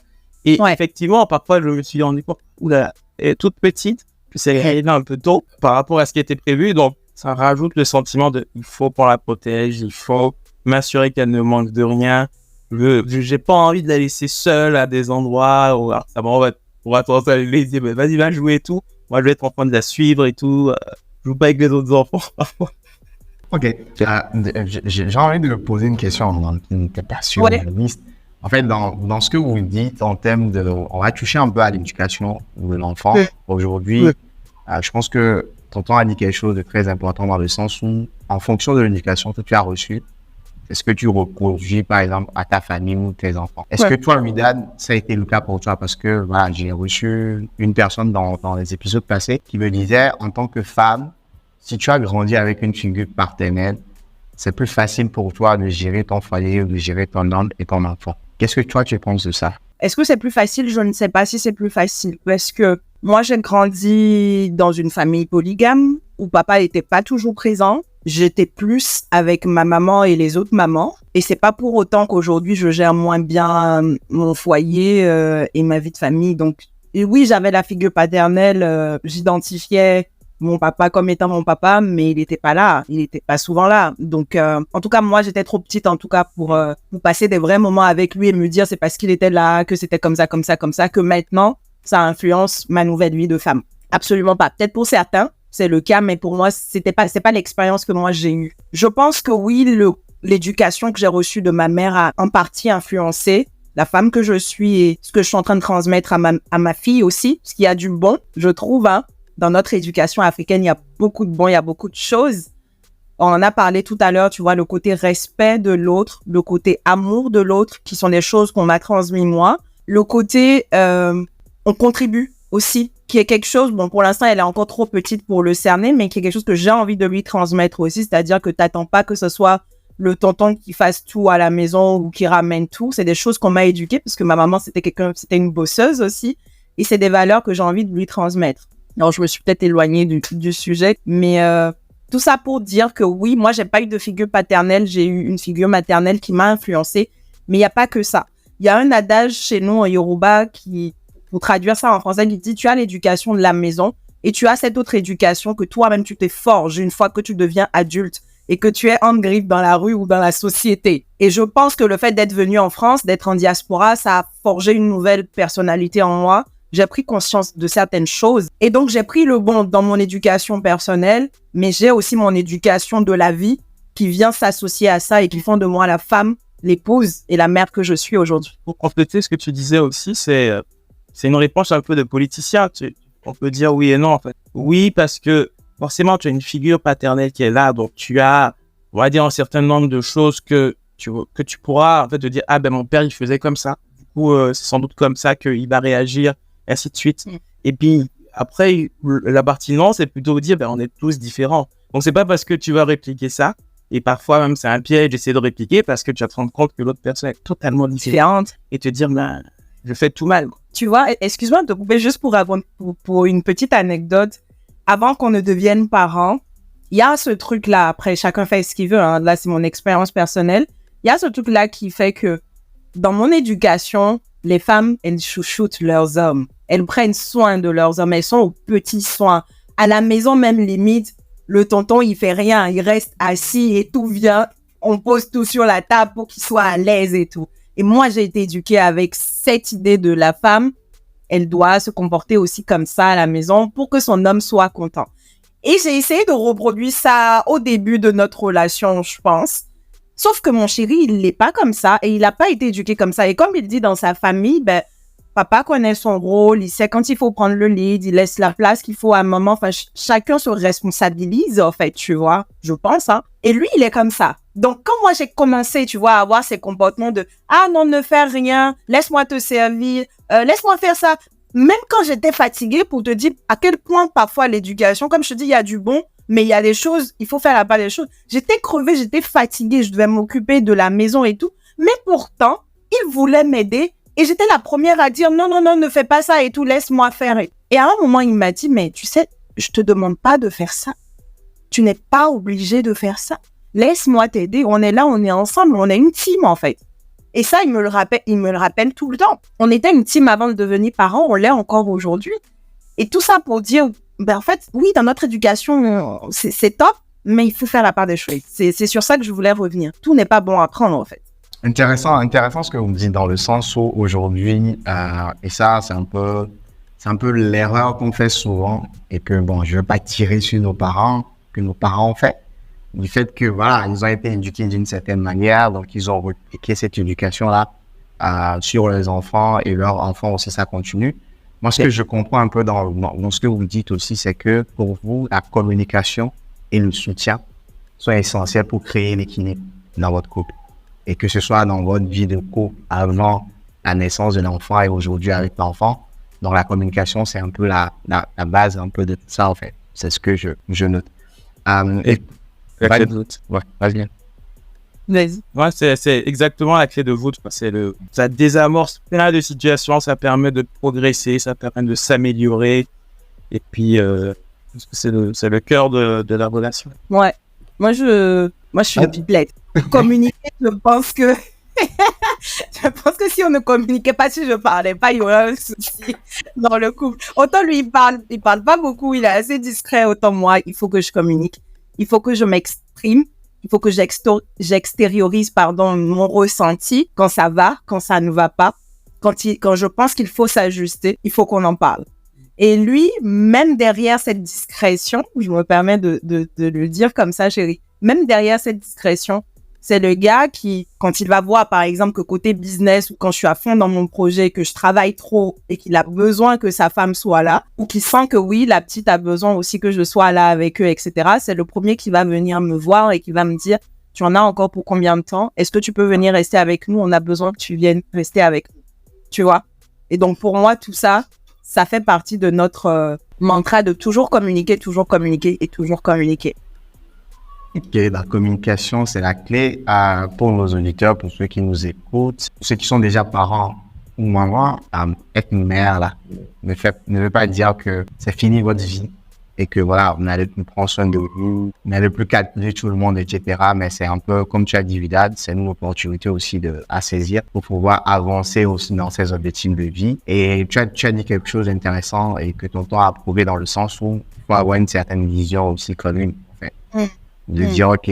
Et effectivement, parfois, je me suis rendu compte, oula, elle est toute petite, que c'est arrivé un peu tôt par rapport à ce qui était prévu. Donc, ça rajoute le sentiment de il faut qu'on la protège, il faut m'assurer qu'elle ne manque de rien. J'ai pas envie de la laisser seule à des endroits où on va tendance à lui dire vas-y, va jouer et tout. Moi, je vais être en train de la suivre et tout. joue pas avec les autres enfants. Ok. J'ai envie de poser une question qui n'était pas sur la liste. En fait, dans ce que vous dites en termes de... On va toucher un peu à l'éducation de l'enfant. Aujourd'hui, je pense que tonton a dit quelque chose de très important dans le sens où, en fonction de l'éducation que tu as reçue, est-ce que tu reproduis, par exemple, à ta famille ou tes enfants? Est-ce que toi, Widad, ça a été le cas pour toi? Parce que voilà, j'ai reçu une personne dans les épisodes passés qui me disait, en tant que femme, si tu as grandi avec une figure paternelle, c'est plus facile pour toi de gérer ton foyer ou de gérer ton homme et ton enfant. Qu'est-ce que toi, tu penses de ça? Est-ce que c'est plus facile? Je ne sais pas si c'est plus facile. Parce que moi, j'ai grandi dans une famille polygame où papa n'était pas toujours présent. J'étais plus avec ma maman et les autres mamans. Et c'est pas pour autant qu'aujourd'hui, je gère moins bien mon foyer et ma vie de famille. Donc, et oui, j'avais la figure paternelle. J'identifiais mon papa comme étant mon papa, mais il n'était pas là. Il n'était pas souvent là. Donc, en tout cas, moi, j'étais trop petite, en tout cas, pour passer des vrais moments avec lui et me dire c'est parce qu'il était là, que c'était comme ça, que maintenant, ça influence ma nouvelle vie de femme. Absolument pas. Peut-être pour certains, c'est le cas, mais pour moi, c'est pas l'expérience que moi j'ai eue. Je pense que oui, l'éducation que j'ai reçue de ma mère a en partie influencé la femme que je suis et ce que je suis en train de transmettre à ma fille aussi, ce qui a du bon, je trouve, hein. Dans notre éducation africaine, il y a beaucoup de bon, il y a beaucoup de choses. On en a parlé tout à l'heure, tu vois, le côté respect de l'autre, le côté amour de l'autre, qui sont des choses qu'on m'a transmis moi. Le côté, on contribue aussi, qui est quelque chose, bon, pour l'instant, elle est encore trop petite pour le cerner, mais qui est quelque chose que j'ai envie de lui transmettre aussi, c'est-à-dire que t'attends pas que ce soit le tonton qui fasse tout à la maison ou qui ramène tout. C'est des choses qu'on m'a éduquées, parce que ma maman, c'était une bosseuse aussi, et c'est des valeurs que j'ai envie de lui transmettre. Alors, je me suis peut-être éloignée du sujet, mais tout ça pour dire que oui, moi, j'ai pas eu de figure paternelle, j'ai eu une figure maternelle qui m'a influencée, mais il n'y a pas que ça. Il y a un adage chez nous en Yoruba qui, pour traduire ça en français, qui dit « Tu as l'éducation de la maison et tu as cette autre éducation que toi-même, tu t'es forges une fois que tu deviens adulte et que tu es en griffe dans la rue ou dans la société. » Et je pense que le fait d'être venu en France, d'être en diaspora, ça a forgé une nouvelle personnalité en moi. J'ai pris conscience de certaines choses. Et donc, j'ai pris le bon dans mon éducation personnelle, mais j'ai aussi mon éducation de la vie qui vient s'associer à ça et qui font de moi la femme, l'épouse et la mère que je suis aujourd'hui. Pour compléter ce que tu disais aussi, c'est une réponse un peu de politicien. On peut dire oui et non, en fait. Oui, parce que forcément, tu as une figure paternelle qui est là, donc tu as, on va dire, un certain nombre de choses que tu pourras, en fait, te dire, ah ben, mon père, il faisait comme ça. Du coup, c'est sans doute comme ça qu'il va réagir, ainsi de suite. Et puis, après, la partie non, c'est plutôt dire, ben, on est tous différents. Donc, c'est pas parce que tu vas répliquer ça, et parfois même c'est un piège d'essayer de répliquer parce que tu vas te rendre compte que l'autre personne est totalement différente et te dire, ben, je fais tout mal. Tu vois, excuse-moi de te couper juste pour une petite anecdote. Avant qu'on ne devienne parents, il y a ce truc-là, après chacun fait ce qu'il veut, hein. Là c'est mon expérience personnelle, il y a ce truc-là qui fait que dans mon éducation, les femmes, elles chouchoutent leurs hommes. Elles prennent soin de leurs hommes. Elles sont aux petits soins. À la maison, même limite, le tonton, il fait rien. Il reste assis et tout vient. On pose tout sur la table pour qu'il soit à l'aise et tout. Et moi, j'ai été éduquée avec cette idée de la femme. Elle doit se comporter aussi comme ça à la maison pour que son homme soit content. Et j'ai essayé de reproduire ça au début de notre relation, je pense. Sauf que mon chéri, il n'est pas comme ça et il n'a pas été éduqué comme ça. Et comme il dit dans sa famille, ben, papa connaît son rôle, il sait quand il faut prendre le lead, il laisse la place qu'il faut à un moment. Enfin, chacun se responsabilise, en fait, tu vois, je pense, hein. Et lui, il est comme ça. Donc, quand moi, j'ai commencé, tu vois, à avoir ces comportements de « Ah non, ne fais rien, laisse-moi te servir, laisse-moi faire ça ». Même quand j'étais fatiguée, pour te dire à quel point parfois l'éducation, comme je te dis, il y a du bon, mais il y a des choses, il faut faire la part des choses. J'étais crevée, j'étais fatiguée, je devais m'occuper de la maison et tout. Mais pourtant, il voulait m'aider et j'étais la première à dire non, non, non, ne fais pas ça et tout, laisse-moi faire. Et à un moment, il m'a dit, mais tu sais, je te demande pas de faire ça. Tu n'es pas obligé de faire ça. Laisse-moi t'aider. On est là, on est ensemble, on est une team en fait. Et ça, il me le rappelle tout le temps. On était une team avant de devenir parents, on l'est encore aujourd'hui. Et tout ça pour dire, ben en fait, oui, dans notre éducation, c'est top, mais il faut faire la part des choses. C'est sur ça que je voulais revenir. Tout n'est pas bon à prendre, en fait. Intéressant ce que vous me dites dans le sens où aujourd'hui, et ça, c'est un peu l'erreur qu'on fait souvent et que, bon, je veux pas tirer sur nos parents, que nos parents ont fait. Du fait que, voilà, ils ont été éduqués d'une certaine manière, donc ils ont répliqué cette éducation-là sur les enfants et leurs enfants aussi, ça continue. Moi, ce que je comprends un peu dans ce que vous dites aussi, c'est que pour vous, la communication et le soutien sont essentiels pour créer l'équilibre dans votre couple. Et que ce soit dans votre vie de couple avant la naissance de l'enfant et aujourd'hui avec l'enfant. Donc, la communication, c'est un peu la base un peu de tout ça, en fait. C'est ce que je note. La clé de voûte. Ouais, vas-y. Vas-y. Ouais, c'est exactement la clé de voûte. Ça désamorce plein de situations, ça permet de progresser, ça permet de s'améliorer. Et puis, c'est le cœur de la relation. Ouais. Moi, je suis une pipelette. Communiquer, je pense que si on ne communiquait pas, si je parlais pas, il y aurait un souci dans le couple. Autant lui, il parle pas beaucoup, il est assez discret, autant moi, il faut que je communique. Il faut que je m'exprime. Il faut que j'extériorise, mon ressenti quand ça va, quand ça ne va pas. Quand je pense qu'il faut s'ajuster, il faut qu'on en parle. Et lui, même derrière cette discrétion, je me permets de le dire comme ça, chérie, même derrière cette discrétion, c'est le gars qui, quand il va voir, par exemple, que côté business ou quand je suis à fond dans mon projet, que je travaille trop et qu'il a besoin que sa femme soit là, ou qu'il sent que oui, la petite a besoin aussi que je sois là avec eux, etc. C'est le premier qui va venir me voir et qui va me dire, tu en as encore pour combien de temps? Est-ce que tu peux venir rester avec nous? On a besoin que tu viennes rester avec nous. Tu vois? Et donc, pour moi, tout ça, ça fait partie de notre mantra de toujours communiquer et toujours communiquer. Ok, la communication, c'est la clé pour nos auditeurs, pour ceux qui nous écoutent, ceux qui sont déjà parents ou mamans. Être mère, là, ne veut pas dire que c'est fini votre vie et que voilà, vous n'allez plus prendre soin de vous, vous n'allez plus calculer tout le monde, etc. Mais c'est un peu, comme tu as dit, Vidal, c'est une opportunité aussi à saisir pour pouvoir avancer aussi dans ses objectifs de vie. Et tu as dit quelque chose d'intéressant et que tonton a approuvé dans le sens où il faut avoir une certaine vision aussi commune, en fait. De dire, OK,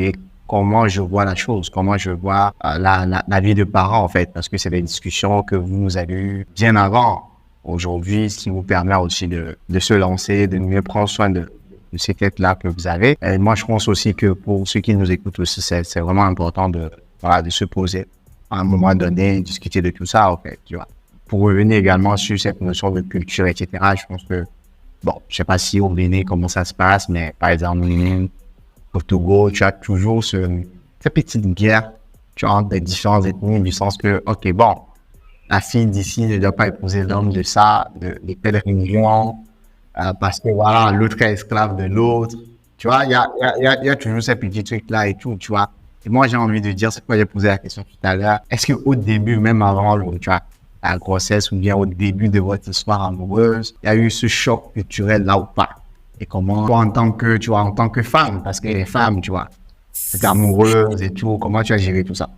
comment je vois la chose, comment je vois la vie de parents, en fait, parce que c'est des discussions que vous avez eues bien avant. Aujourd'hui, ce qui vous permet aussi de se lancer, de mieux prendre soin de ces têtes-là que vous avez. Et moi, je pense aussi que pour ceux qui nous écoutent aussi, c'est vraiment important de se poser à un moment donné, discuter de tout ça, en fait, tu vois. Pour revenir également sur cette notion de culture, etc., je pense que, bon, je sais pas si au Bénin, comment ça se passe, mais par exemple, au Togo, tu as toujours cette petite guerre, tu vois, entre les différentes ethnies, du sens que, OK, bon, la fille d'ici ne doit pas épouser l'homme de telle religion, parce que voilà, l'autre est esclave de l'autre. Tu vois, il y a toujours ces petits trucs-là et tout, tu vois. Et moi, j'ai envie de dire, c'est quoi j'ai posé la question tout à l'heure. Est-ce qu'au début, même avant tu vois, la grossesse ou bien au début de votre histoire amoureuse, il y a eu ce choc culturel là ou pas? Et comment, toi, en tant que femme, parce que les femmes, tu vois, c'est amoureuse et tout, comment tu as géré tout ça?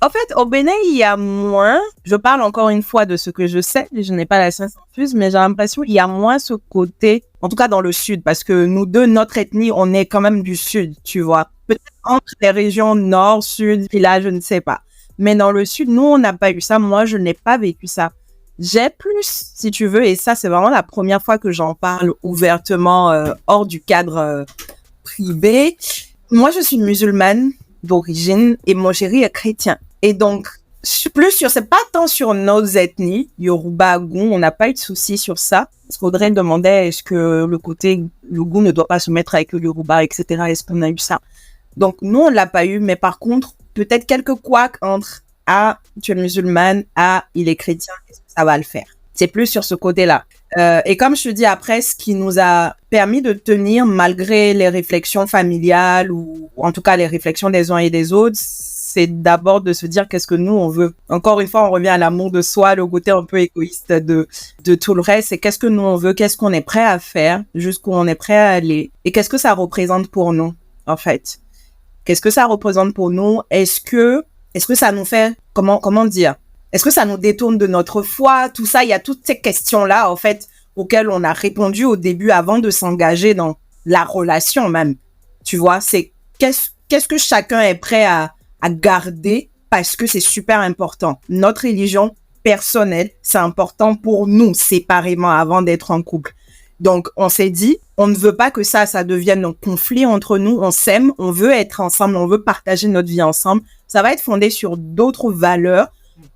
En fait, au Bénin, il y a moins, je parle encore une fois de ce que je sais, je n'ai pas la science infuse, mais j'ai l'impression qu'il y a moins ce côté, en tout cas dans le sud, parce que nous deux, notre ethnie, on est quand même du sud, tu vois. Peut-être entre les régions nord, sud, puis là, je ne sais pas. Mais dans le sud, nous, on n'a pas eu ça. Moi, je n'ai pas vécu ça. J'ai plus, si tu veux, et ça, c'est vraiment la première fois que j'en parle ouvertement, hors du cadre privé. Moi, je suis musulmane d'origine et mon chéri est chrétien. Et donc, c'est pas tant sur nos ethnies, Yoruba, Goût, on n'a pas eu de soucis sur ça. Il faudrait demander est-ce que le Goût ne doit pas se mettre avec le Yoruba, etc. Est-ce qu'on a eu ça? Donc, nous, on l'a pas eu, mais par contre, peut-être quelques couacs entre tu es musulmane, il est chrétien, ça va le faire. C'est plus sur ce côté-là. Et comme je te dis après, ce qui nous a permis de tenir malgré les réflexions familiales ou en tout cas les réflexions des uns et des autres, c'est d'abord de se dire qu'est-ce que nous on veut. Encore une fois, on revient à l'amour de soi, le côté un peu égoïste de tout le reste. C'est qu'est-ce que nous on veut, qu'est-ce qu'on est prêt à faire, jusqu'où on est prêt à aller et qu'est-ce que ça représente pour nous en fait. Qu'est-ce que ça représente pour nous? Est-ce que ça nous fait comment dire? Est-ce que ça nous détourne de notre foi? Tout ça, il y a toutes ces questions-là, en fait, auxquelles on a répondu au début avant de s'engager dans la relation même. Tu vois, c'est qu'est-ce que chacun est prêt à garder parce que c'est super important. Notre religion personnelles, c'est important pour nous séparément avant d'être en couple. Donc, on s'est dit, on ne veut pas que ça devienne un conflit entre nous. On s'aime, on veut être ensemble, on veut partager notre vie ensemble. Ça va être fondé sur d'autres valeurs,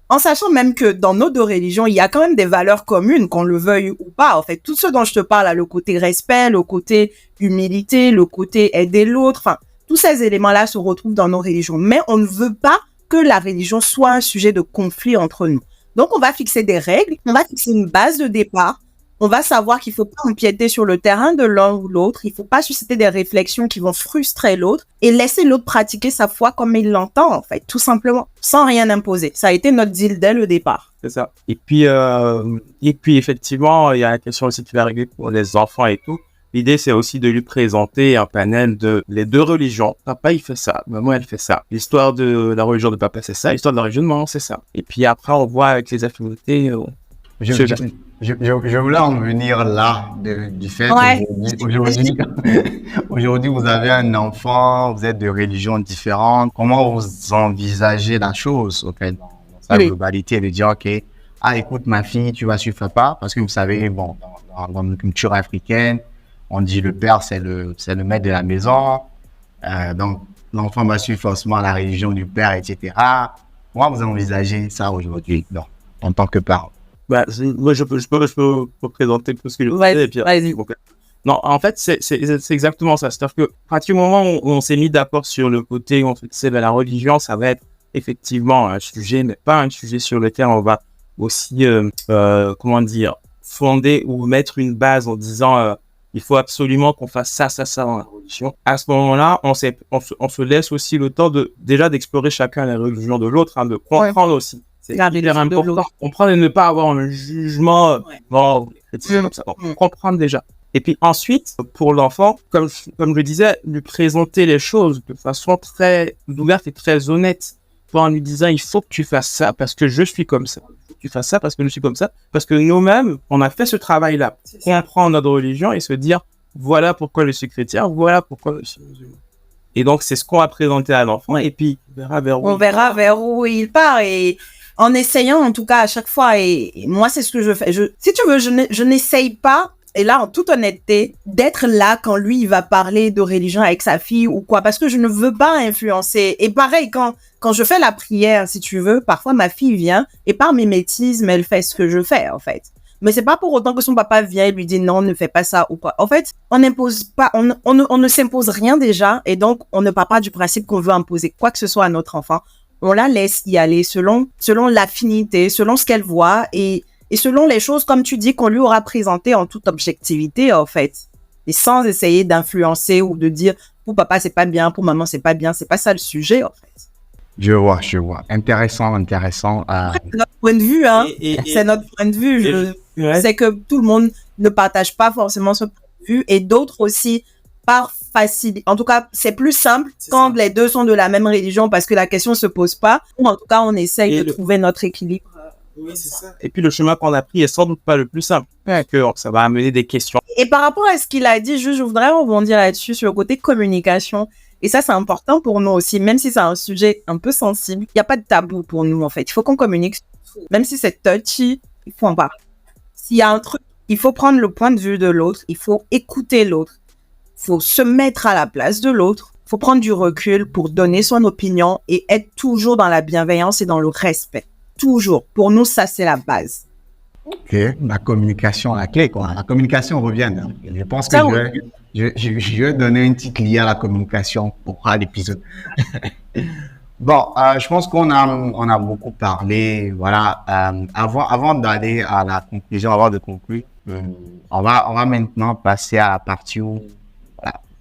en sachant même que dans nos deux religions, il y a quand même des valeurs communes, qu'on le veuille ou pas. En fait, tout ce dont je te parle, là, le côté respect, le côté humilité, le côté aider l'autre, enfin, tous ces éléments-là se retrouvent dans nos religions. Mais on ne veut pas que la religion soit un sujet de conflit entre nous. Donc, on va fixer des règles, on va fixer une base de départ. On va savoir qu'il faut pas empiéter sur le terrain de l'un ou l'autre. Il faut pas susciter des réflexions qui vont frustrer l'autre et laisser l'autre pratiquer sa foi comme il l'entend, en fait, tout simplement, sans rien imposer. Ça a été notre deal dès le départ. C'est ça. Et puis effectivement, il y a la question aussi qui va arriver pour les enfants et tout. L'idée, c'est aussi de lui présenter un panel de les deux religions. Papa, il fait ça. Maman, elle fait ça. L'histoire de la religion de papa, c'est ça. L'histoire de la religion de maman, c'est ça. Et puis après, on voit avec les affinités. Je voulais en venir là, du fait aujourd'hui, vous avez un enfant, vous êtes de religions différentes. Comment vous envisagez la chose, dans sa globalité, de dire, OK, écoute, ma fille, tu vas suivre papa, parce que vous savez, bon, dans la culture africaine, on dit le père, c'est le maître de la maison. Donc, l'enfant va suivre forcément la religion du père, etc. Comment vous envisagez ça aujourd'hui, en tant que parent? Moi, je peux présenter tout ce que je disais. Vas-y. Non, en fait, c'est exactement ça. C'est-à-dire que, à partir du moment où on s'est mis d'accord sur le côté, on fait, c'est la religion, ça va être effectivement un sujet, mais pas un sujet sur lequel on va aussi, fonder ou mettre une base en disant, il faut absolument qu'on fasse ça dans la religion. À ce moment-là, on se laisse aussi le temps d'explorer chacun la religion de l'autre, de comprendre aussi. C'est hyper important. Comprendre et ne pas avoir un jugement, comme ça. Donc, comprendre déjà. Et puis ensuite, pour l'enfant, comme je disais, lui présenter les choses de façon très ouverte et très honnête, en lui disant, il faut que tu fasses ça parce que je suis comme ça. Il faut que tu fasses ça parce que je suis comme ça. Parce que nous-mêmes, on a fait ce travail-là. Comprendre notre religion et se dire, voilà pourquoi je suis chrétien, voilà pourquoi je suis musulman. Et donc, c'est ce qu'on va présenter à l'enfant. Et puis, on verra vers où il part. Et en essayant, en tout cas, à chaque fois, et moi, c'est ce que je fais. Si tu veux, je n'essaye pas, et là, en toute honnêteté, d'être là quand lui, il va parler de religion avec sa fille ou quoi, parce que je ne veux pas influencer. Et pareil, quand je fais la prière, si tu veux, parfois, ma fille vient, et par mimétisme, elle fait ce que je fais, en fait. Mais c'est pas pour autant que son papa vient et lui dit non, ne fais pas ça ou quoi. En fait, on n'impose pas, on ne s'impose rien déjà, et donc, on ne part pas du principe qu'on veut imposer quoi que ce soit à notre enfant. On la laisse y aller selon l'affinité, selon ce qu'elle voit et selon les choses, comme tu dis, qu'on lui aura présentées en toute objectivité, en fait. Et sans essayer d'influencer ou de dire, pour papa, c'est pas bien, pour maman, c'est pas bien. C'est pas ça le sujet, en fait. Je vois. Intéressant. C'est notre point de vue, hein. C'est notre point de vue. C'est que tout le monde ne partage pas forcément ce point de vue et d'autres aussi, par facile. En tout cas, c'est plus simple quand les deux sont de la même religion parce que la question se pose pas. Ou en tout cas, on essaye de trouver notre équilibre. Oui, c'est ça. Et puis, le chemin qu'on a pris est sans doute pas le plus simple. Que ça va amener des questions. Et par rapport à ce qu'il a dit, je voudrais rebondir là-dessus sur le côté communication. Et ça, c'est important pour nous aussi, même si c'est un sujet un peu sensible. Il n'y a pas de tabou pour nous, en fait. Il faut qu'on communique. Même si c'est touchy, il faut en parler. S'il y a un truc, il faut prendre le point de vue de l'autre. Il faut écouter l'autre. Il faut se mettre à la place de l'autre. Il faut prendre du recul pour donner son opinion et être toujours dans la bienveillance et dans le respect. Toujours. Pour nous, ça, c'est la base. Ok, la communication, la clé, quoi. La communication revient. Je pense que je vais donner une petite liée à la communication pour l'épisode. Bon, je pense qu'on a beaucoup parlé. Voilà. Avant d'aller à la conclusion, avant de conclure, on va maintenant passer à la partie où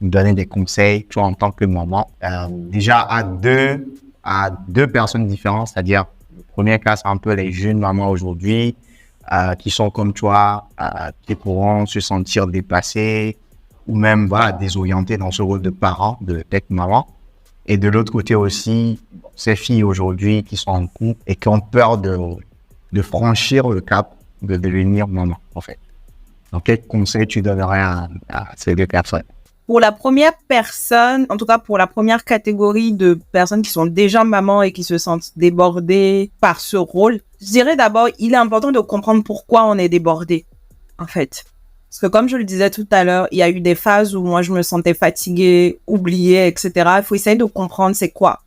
vous donner des conseils, toi en tant que maman. Déjà à deux personnes différentes, c'est-à-dire le premier cas, c'est un peu les jeunes mamans aujourd'hui qui sont comme toi, qui pourront se sentir dépassées ou même désorientées dans ce rôle de parent, d'être maman. Et de l'autre côté aussi, ces filles aujourd'hui qui sont en couple et qui ont peur de franchir le cap de devenir maman, en fait. Donc, quel conseil tu donnerais à ces deux personnes? Pour la première personne, en tout cas pour la première catégorie de personnes qui sont déjà mamans et qui se sentent débordées par ce rôle, je dirais d'abord, il est important de comprendre pourquoi on est débordé, en fait. Parce que comme je le disais tout à l'heure, il y a eu des phases où moi je me sentais fatiguée, oubliée, etc. Il faut essayer de comprendre c'est quoi.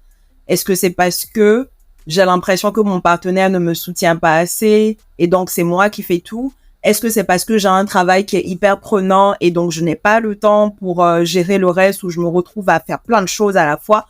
Est-ce que c'est parce que j'ai l'impression que mon partenaire ne me soutient pas assez et donc c'est moi qui fais tout? Est-ce que c'est parce que j'ai un travail qui est hyper prenant et donc je n'ai pas le temps pour gérer le reste ou je me retrouve à faire plein de choses à la fois?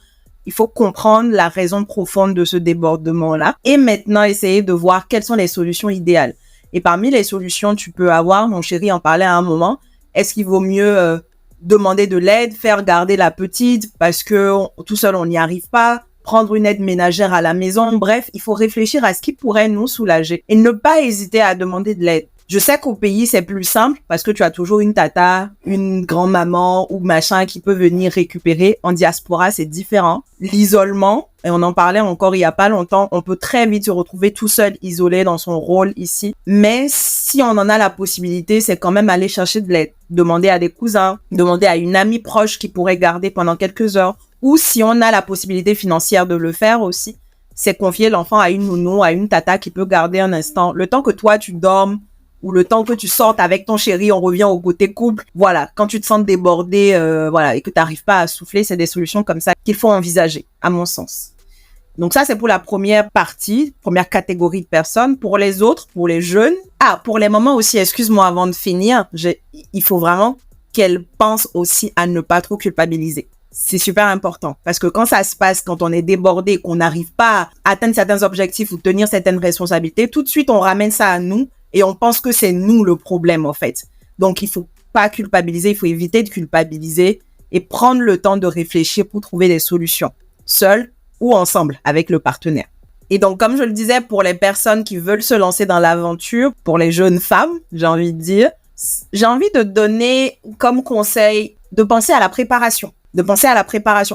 Il faut comprendre la raison profonde de ce débordement-là et maintenant essayer de voir quelles sont les solutions idéales. Et parmi les solutions, tu peux avoir, mon chéri en parlait à un moment, est-ce qu'il vaut mieux demander de l'aide, faire garder la petite parce que tout seul on n'y arrive pas, prendre une aide ménagère à la maison? Bref, il faut réfléchir à ce qui pourrait nous soulager et ne pas hésiter à demander de l'aide. Je sais qu'au pays, c'est plus simple parce que tu as toujours une tata, une grand-maman ou machin qui peut venir récupérer. En diaspora, c'est différent. L'isolement, et on en parlait encore il y a pas longtemps, on peut très vite se retrouver tout seul, isolé dans son rôle ici. Mais si on en a la possibilité, c'est quand même aller chercher de l'aide. Demander à des cousins, demander à une amie proche qui pourrait garder pendant quelques heures. Ou si on a la possibilité financière de le faire aussi, c'est confier l'enfant à une nounou, à une tata qui peut garder un instant. Le temps que toi, tu dormes, ou le temps que tu sortes avec ton chéri, on revient au côté couple. Voilà, quand tu te sens débordé, voilà, et que tu n'arrives pas à souffler, c'est des solutions comme ça qu'il faut envisager, à mon sens. Donc ça, c'est pour la première partie, première catégorie de personnes. Pour les autres, pour les jeunes, pour les mamans aussi, excuse-moi avant de finir, il faut vraiment qu'elles pensent aussi à ne pas trop culpabiliser. C'est super important parce que quand ça se passe, quand on est débordé, qu'on n'arrive pas à atteindre certains objectifs ou tenir certaines responsabilités, tout de suite, on ramène ça à nous. Et on pense que c'est nous le problème, en fait. Donc, il faut pas culpabiliser, il faut éviter de culpabiliser et prendre le temps de réfléchir pour trouver des solutions, seul ou ensemble, avec le partenaire. Et donc, comme je le disais, pour les personnes qui veulent se lancer dans l'aventure, pour les jeunes femmes, j'ai envie de dire, j'ai envie de donner comme conseil de penser à la préparation.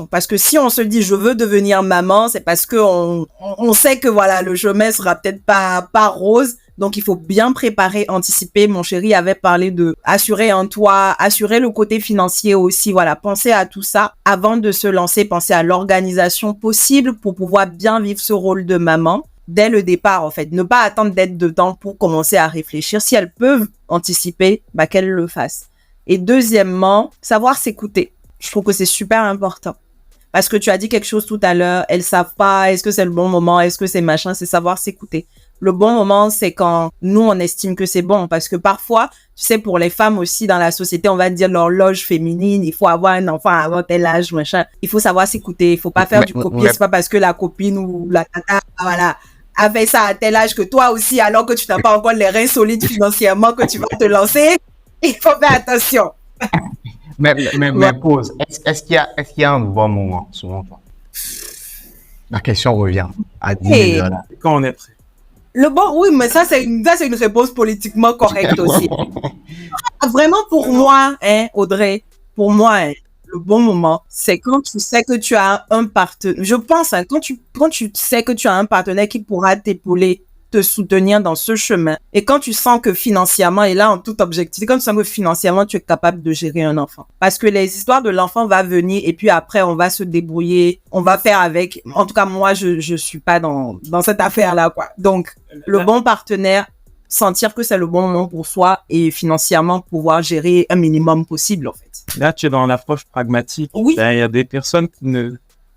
Parce que si on se dit je veux devenir maman, c'est parce que on sait que voilà, le chemin sera peut-être pas rose. Donc, il faut bien préparer, anticiper. Mon chéri avait parlé de assurer un toit, assurer le côté financier aussi. Voilà, penser à tout ça avant de se lancer, penser à l'organisation possible pour pouvoir bien vivre ce rôle de maman dès le départ, en fait. Ne pas attendre d'être dedans pour commencer à réfléchir. Si elles peuvent anticiper, qu'elles le fassent. Et deuxièmement, savoir s'écouter. Je trouve que c'est super important. Parce que tu as dit quelque chose tout à l'heure, elles savent pas, est-ce que c'est le bon moment, est-ce que c'est machin, c'est savoir s'écouter. Le bon moment, c'est quand nous, on estime que c'est bon. Parce que parfois, tu sais, pour les femmes aussi, dans la société, on va dire l'horloge féminine, il faut avoir un enfant avant tel âge, machin. Il faut savoir s'écouter, il faut pas faire du copier. C'est pas parce que la copine ou la tata, voilà, a fait ça à tel âge que toi aussi, alors que tu n'as pas encore les reins solides financièrement, que tu vas te lancer. Il faut faire attention. Mais pause. Est-ce qu'il y a un bon moment, selon toi? La question revient à 10 000 $. Quand on est prêt. Le bon, oui, mais ça, c'est une réponse politiquement correcte aussi. Vraiment, pour moi, Audrey, pour moi, le bon moment, c'est quand tu sais que tu as un partenaire. Je pense, quand tu sais que tu as un partenaire qui pourra t'épauler, te soutenir dans ce chemin. Et quand tu sens que financièrement, et là, en toute objectivité, quand tu sens que financièrement, tu es capable de gérer un enfant. Parce que les histoires de l'enfant vont venir et puis après, on va se débrouiller, on va faire avec. En tout cas, moi, je suis pas dans cette affaire-là, quoi. Donc, le bon partenaire, sentir que c'est le bon moment pour soi et financièrement pouvoir gérer un minimum possible, en fait. Là, tu es dans l'approche pragmatique. Oui. Il y a des personnes qui ne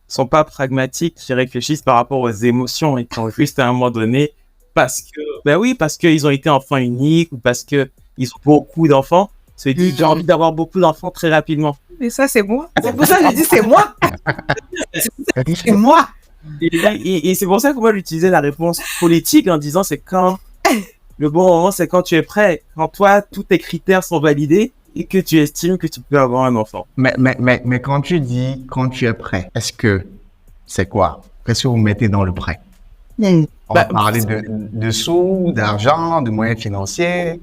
sont pas pragmatiques, qui réfléchissent par rapport aux émotions et qui ont juste à un moment donné parce qu'ils ont été enfants uniques ou parce qu'ils ont beaucoup d'enfants. Se dit, j'ai envie d'avoir beaucoup d'enfants très rapidement. Et ça, c'est moi. C'est pour ça que je dis, c'est moi. C'est moi. Et c'est pour ça que moi, j'utilisais la réponse politique en disant, c'est quand le bon moment, c'est quand tu es prêt. Quand toi, tous tes critères sont validés et que tu estimes que tu peux avoir un enfant. Mais quand tu dis, quand tu es prêt, est-ce que c'est quoi? Qu'est-ce que vous mettez dans le prêt? On va parler de sous, d'argent, de moyens financiers.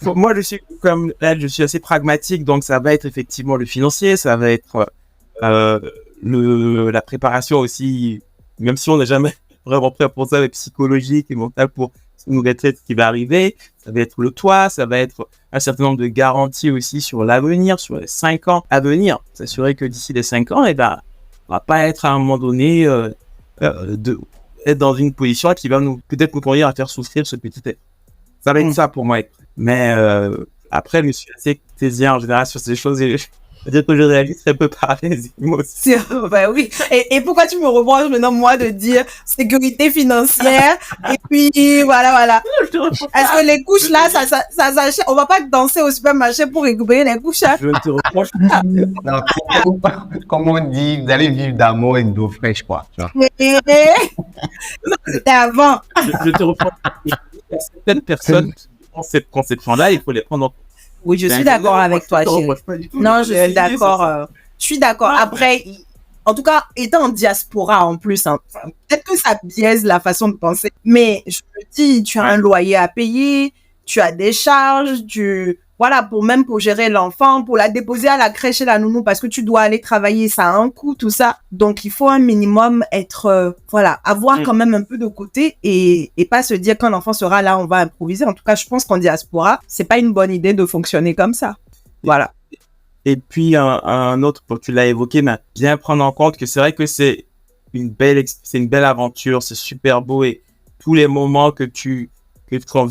Moi, je suis comme elle, je suis assez pragmatique, donc ça va être effectivement le financier, ça va être la préparation aussi, même si on n'a jamais vraiment prêt pour ça, psychologique et mental pour une retraite qui va arriver. Ça va être le toit, ça va être un certain nombre de garanties aussi sur l'avenir, sur les 5 ans à venir. S'assurer que d'ici les 5 ans, on va pas être à un moment donné être dans une position qui va peut-être nous conduire à faire souffrir ce petit être. Ça va être ça pour moi. Mais après, je suis assez taisien en général sur ces choses et c'est-à-dire que je réalise très peu par les émotions. Bah oui. Et pourquoi tu me reproches maintenant, moi, de dire sécurité financière et puis voilà. Est-ce que les couches là, ça s'achète? On va pas danser au supermarché pour récupérer les couches. Hein? Je ne te reproche Non, comme on dit, vous allez vivre d'amour et d'eau fraîche, quoi. Tu vois. C'était avant. Je te reproche. Certaines personnes qui ont cette conception-là, il faut les prendre en compte. Oui, je suis d'accord avec toi, chérie. Non, je suis d'accord. Je suis d'accord. Après, en tout cas, étant en diaspora en plus, hein, peut-être que ça biaise la façon de penser. Mais je me dis, tu as un loyer à payer, tu as des charges, voilà, pour gérer l'enfant, pour la déposer à la crèche et la nounou, parce que tu dois aller travailler, ça a un coût, tout ça. Donc, il faut un minimum avoir quand même un peu de côté et pas se dire quand l'enfant sera là, on va improviser. En tout cas, je pense qu'en diaspora, c'est pas une bonne idée de fonctionner comme ça. Voilà. Et puis, un autre, tu l'as évoqué, mais bien prendre en compte que c'est vrai que c'est une belle aventure, c'est super beau et tous les moments qu'on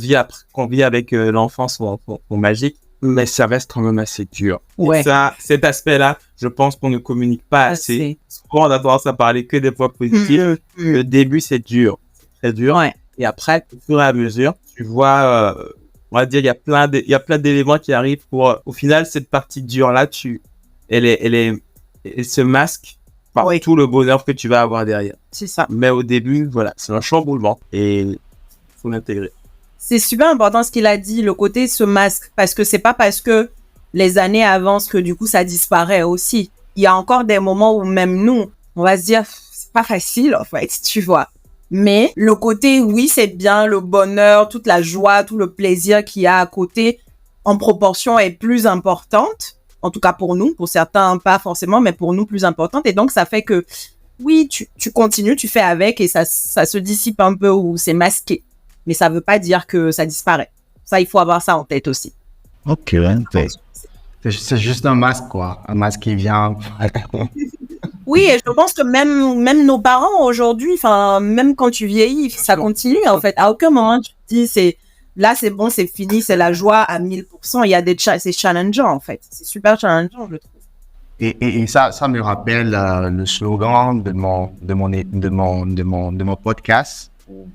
vit avec l'enfant sont magiques, mais ça reste quand même assez dur. Ouais. Et ça, cet aspect-là, je pense qu'on ne communique pas assez. Souvent, on a tendance à parler que des points positifs. Le début, c'est dur. C'est très dur. Ouais. Et après, au fur et à mesure, tu vois, on va dire, il y a plein d'éléments qui arrivent pour, au final, cette partie dure-là, elle se masque par tout le bonheur que tu vas avoir derrière. C'est ça. Mais au début, voilà, c'est un chamboulement et il faut l'intégrer. C'est super important ce qu'il a dit, le côté se masque, parce que c'est pas parce que les années avancent que du coup ça disparaît aussi. Il y a encore des moments où même nous, on va se dire, c'est pas facile en fait, tu vois. Mais le côté, oui, c'est bien, le bonheur, toute la joie, tout le plaisir qu'il y a à côté, en proportion est plus importante. En tout cas pour nous, pour certains pas forcément, mais pour nous plus importante. Et donc ça fait que, oui, tu continues, tu fais avec et ça se dissipe un peu ou c'est masqué. Mais ça veut pas dire que ça disparaît. Ça, il faut avoir ça en tête aussi. Ok, c'est juste un masque, quoi. Un masque qui vient. Oui, et je pense que même nos parents aujourd'hui, même quand tu vieillis, ça continue, en fait. À aucun moment, tu te dis, là, c'est bon, c'est fini, c'est la joie à 1000%. Il y a c'est challengeant, en fait. C'est super challengeant, je trouve. Et ça me rappelle le slogan de mon podcast.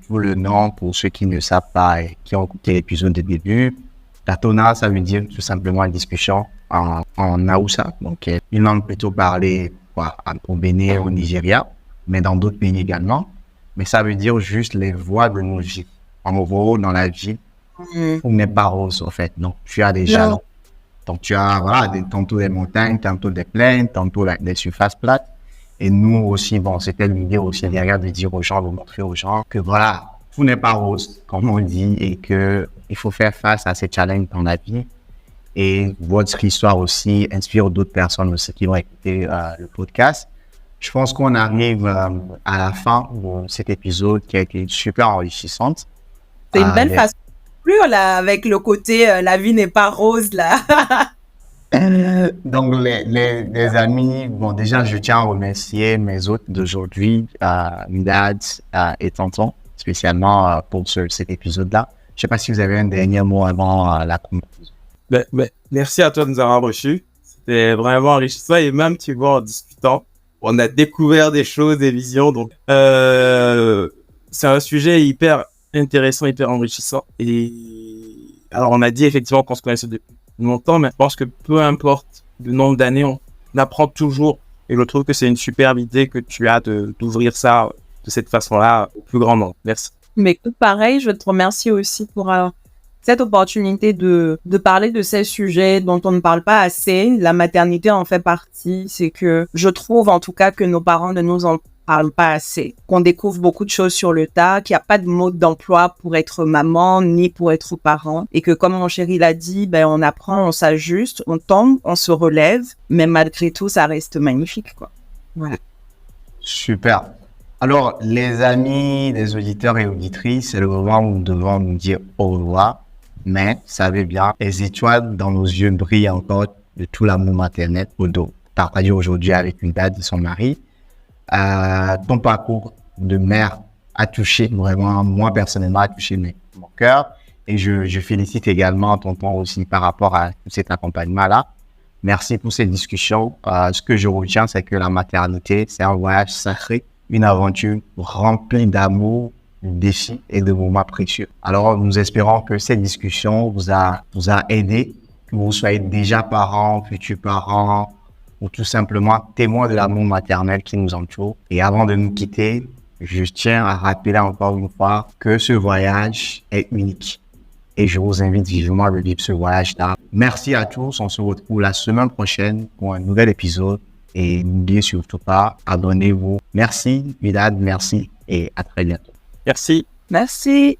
Pour le nom, pour ceux qui ne savent pas et qui ont écouté l'épisode du début, Tatona, ça veut dire tout simplement une discussion en Hausa, donc une langue plutôt parlée au Bénin, au Nigeria, mais dans d'autres pays également. Mais ça veut dire juste les voies de nos vies. En gros, dans la vie, on n'est pas rose, en fait. Donc, tu as des jalons. Donc, tu as tantôt des montagnes, tantôt des plaines, tantôt des surfaces plates. Et nous aussi, c'était l'idée aussi derrière de dire aux gens, de montrer aux gens que voilà, tout n'est pas rose, comme on dit, et que il faut faire face à ces challenges dans la vie. Et votre histoire aussi inspire d'autres personnes aussi qui vont écouter le podcast. Je pense qu'on arrive à la fin de cet épisode qui a été super enrichissante. C'est une belle façon de conclure là, avec le côté la vie n'est pas rose là. Donc, les amis, déjà, je tiens à remercier mes hôtes d'aujourd'hui, Midad et Tonton, spécialement pour cet épisode-là. Je ne sais pas si vous avez un dernier mot avant la conclusion. Merci à toi de nous avoir reçus. C'était vraiment enrichissant et même, tu vois, en discutant, on a découvert des choses, des visions. Donc, c'est un sujet hyper intéressant, hyper enrichissant. Et alors, on a dit effectivement qu'on se connaissait depuis longtemps, mais je pense que peu importe le nombre d'années, on apprend toujours. Et je trouve que c'est une superbe idée que tu as d'ouvrir ça de cette façon-là au plus grand nombre. Merci. Mais écoute, pareil, je te remercie aussi pour cette opportunité de parler de ces sujets dont on ne parle pas assez. La maternité en fait partie. C'est que je trouve en tout cas que nos parents ne nous en parlent pas assez. Qu'on découvre beaucoup de choses sur le tas, qu'il n'y a pas de mode d'emploi pour être maman ni pour être parent. Et que comme mon chéri l'a dit, on apprend, on s'ajuste, on tombe, on se relève. Mais malgré tout, ça reste magnifique, quoi. Voilà. Super. Alors, les amis, les auditeurs et auditrices, c'est le moment où nous devons nous dire au revoir. Mais, savez bien, les étoiles dans nos yeux brillent encore de tout l'amour maternel au dos. Partagé aujourd'hui avec une date de son mari. Ton parcours de mère a touché vraiment, moi personnellement, a touché mon cœur. Et je félicite également tonton aussi par rapport à tout cet accompagnement-là. Merci pour cette discussion. Ce que je retiens, c'est que la maternité, c'est un voyage sacré, une aventure remplie d'amour, de défis et de moments précieux. Alors, nous espérons que cette discussion vous a aidé, que vous soyez déjà parents, futurs parents, ou tout simplement témoins de l'amour maternel qui nous entoure. Et avant de nous quitter, je tiens à rappeler encore une fois que ce voyage est unique. Et je vous invite vivement à vivre ce voyage-là. Merci à tous. On se retrouve la semaine prochaine pour un nouvel épisode. Et n'oubliez surtout pas, abonnez-vous. Merci, Vidad, merci et à très bientôt. Merci. Merci.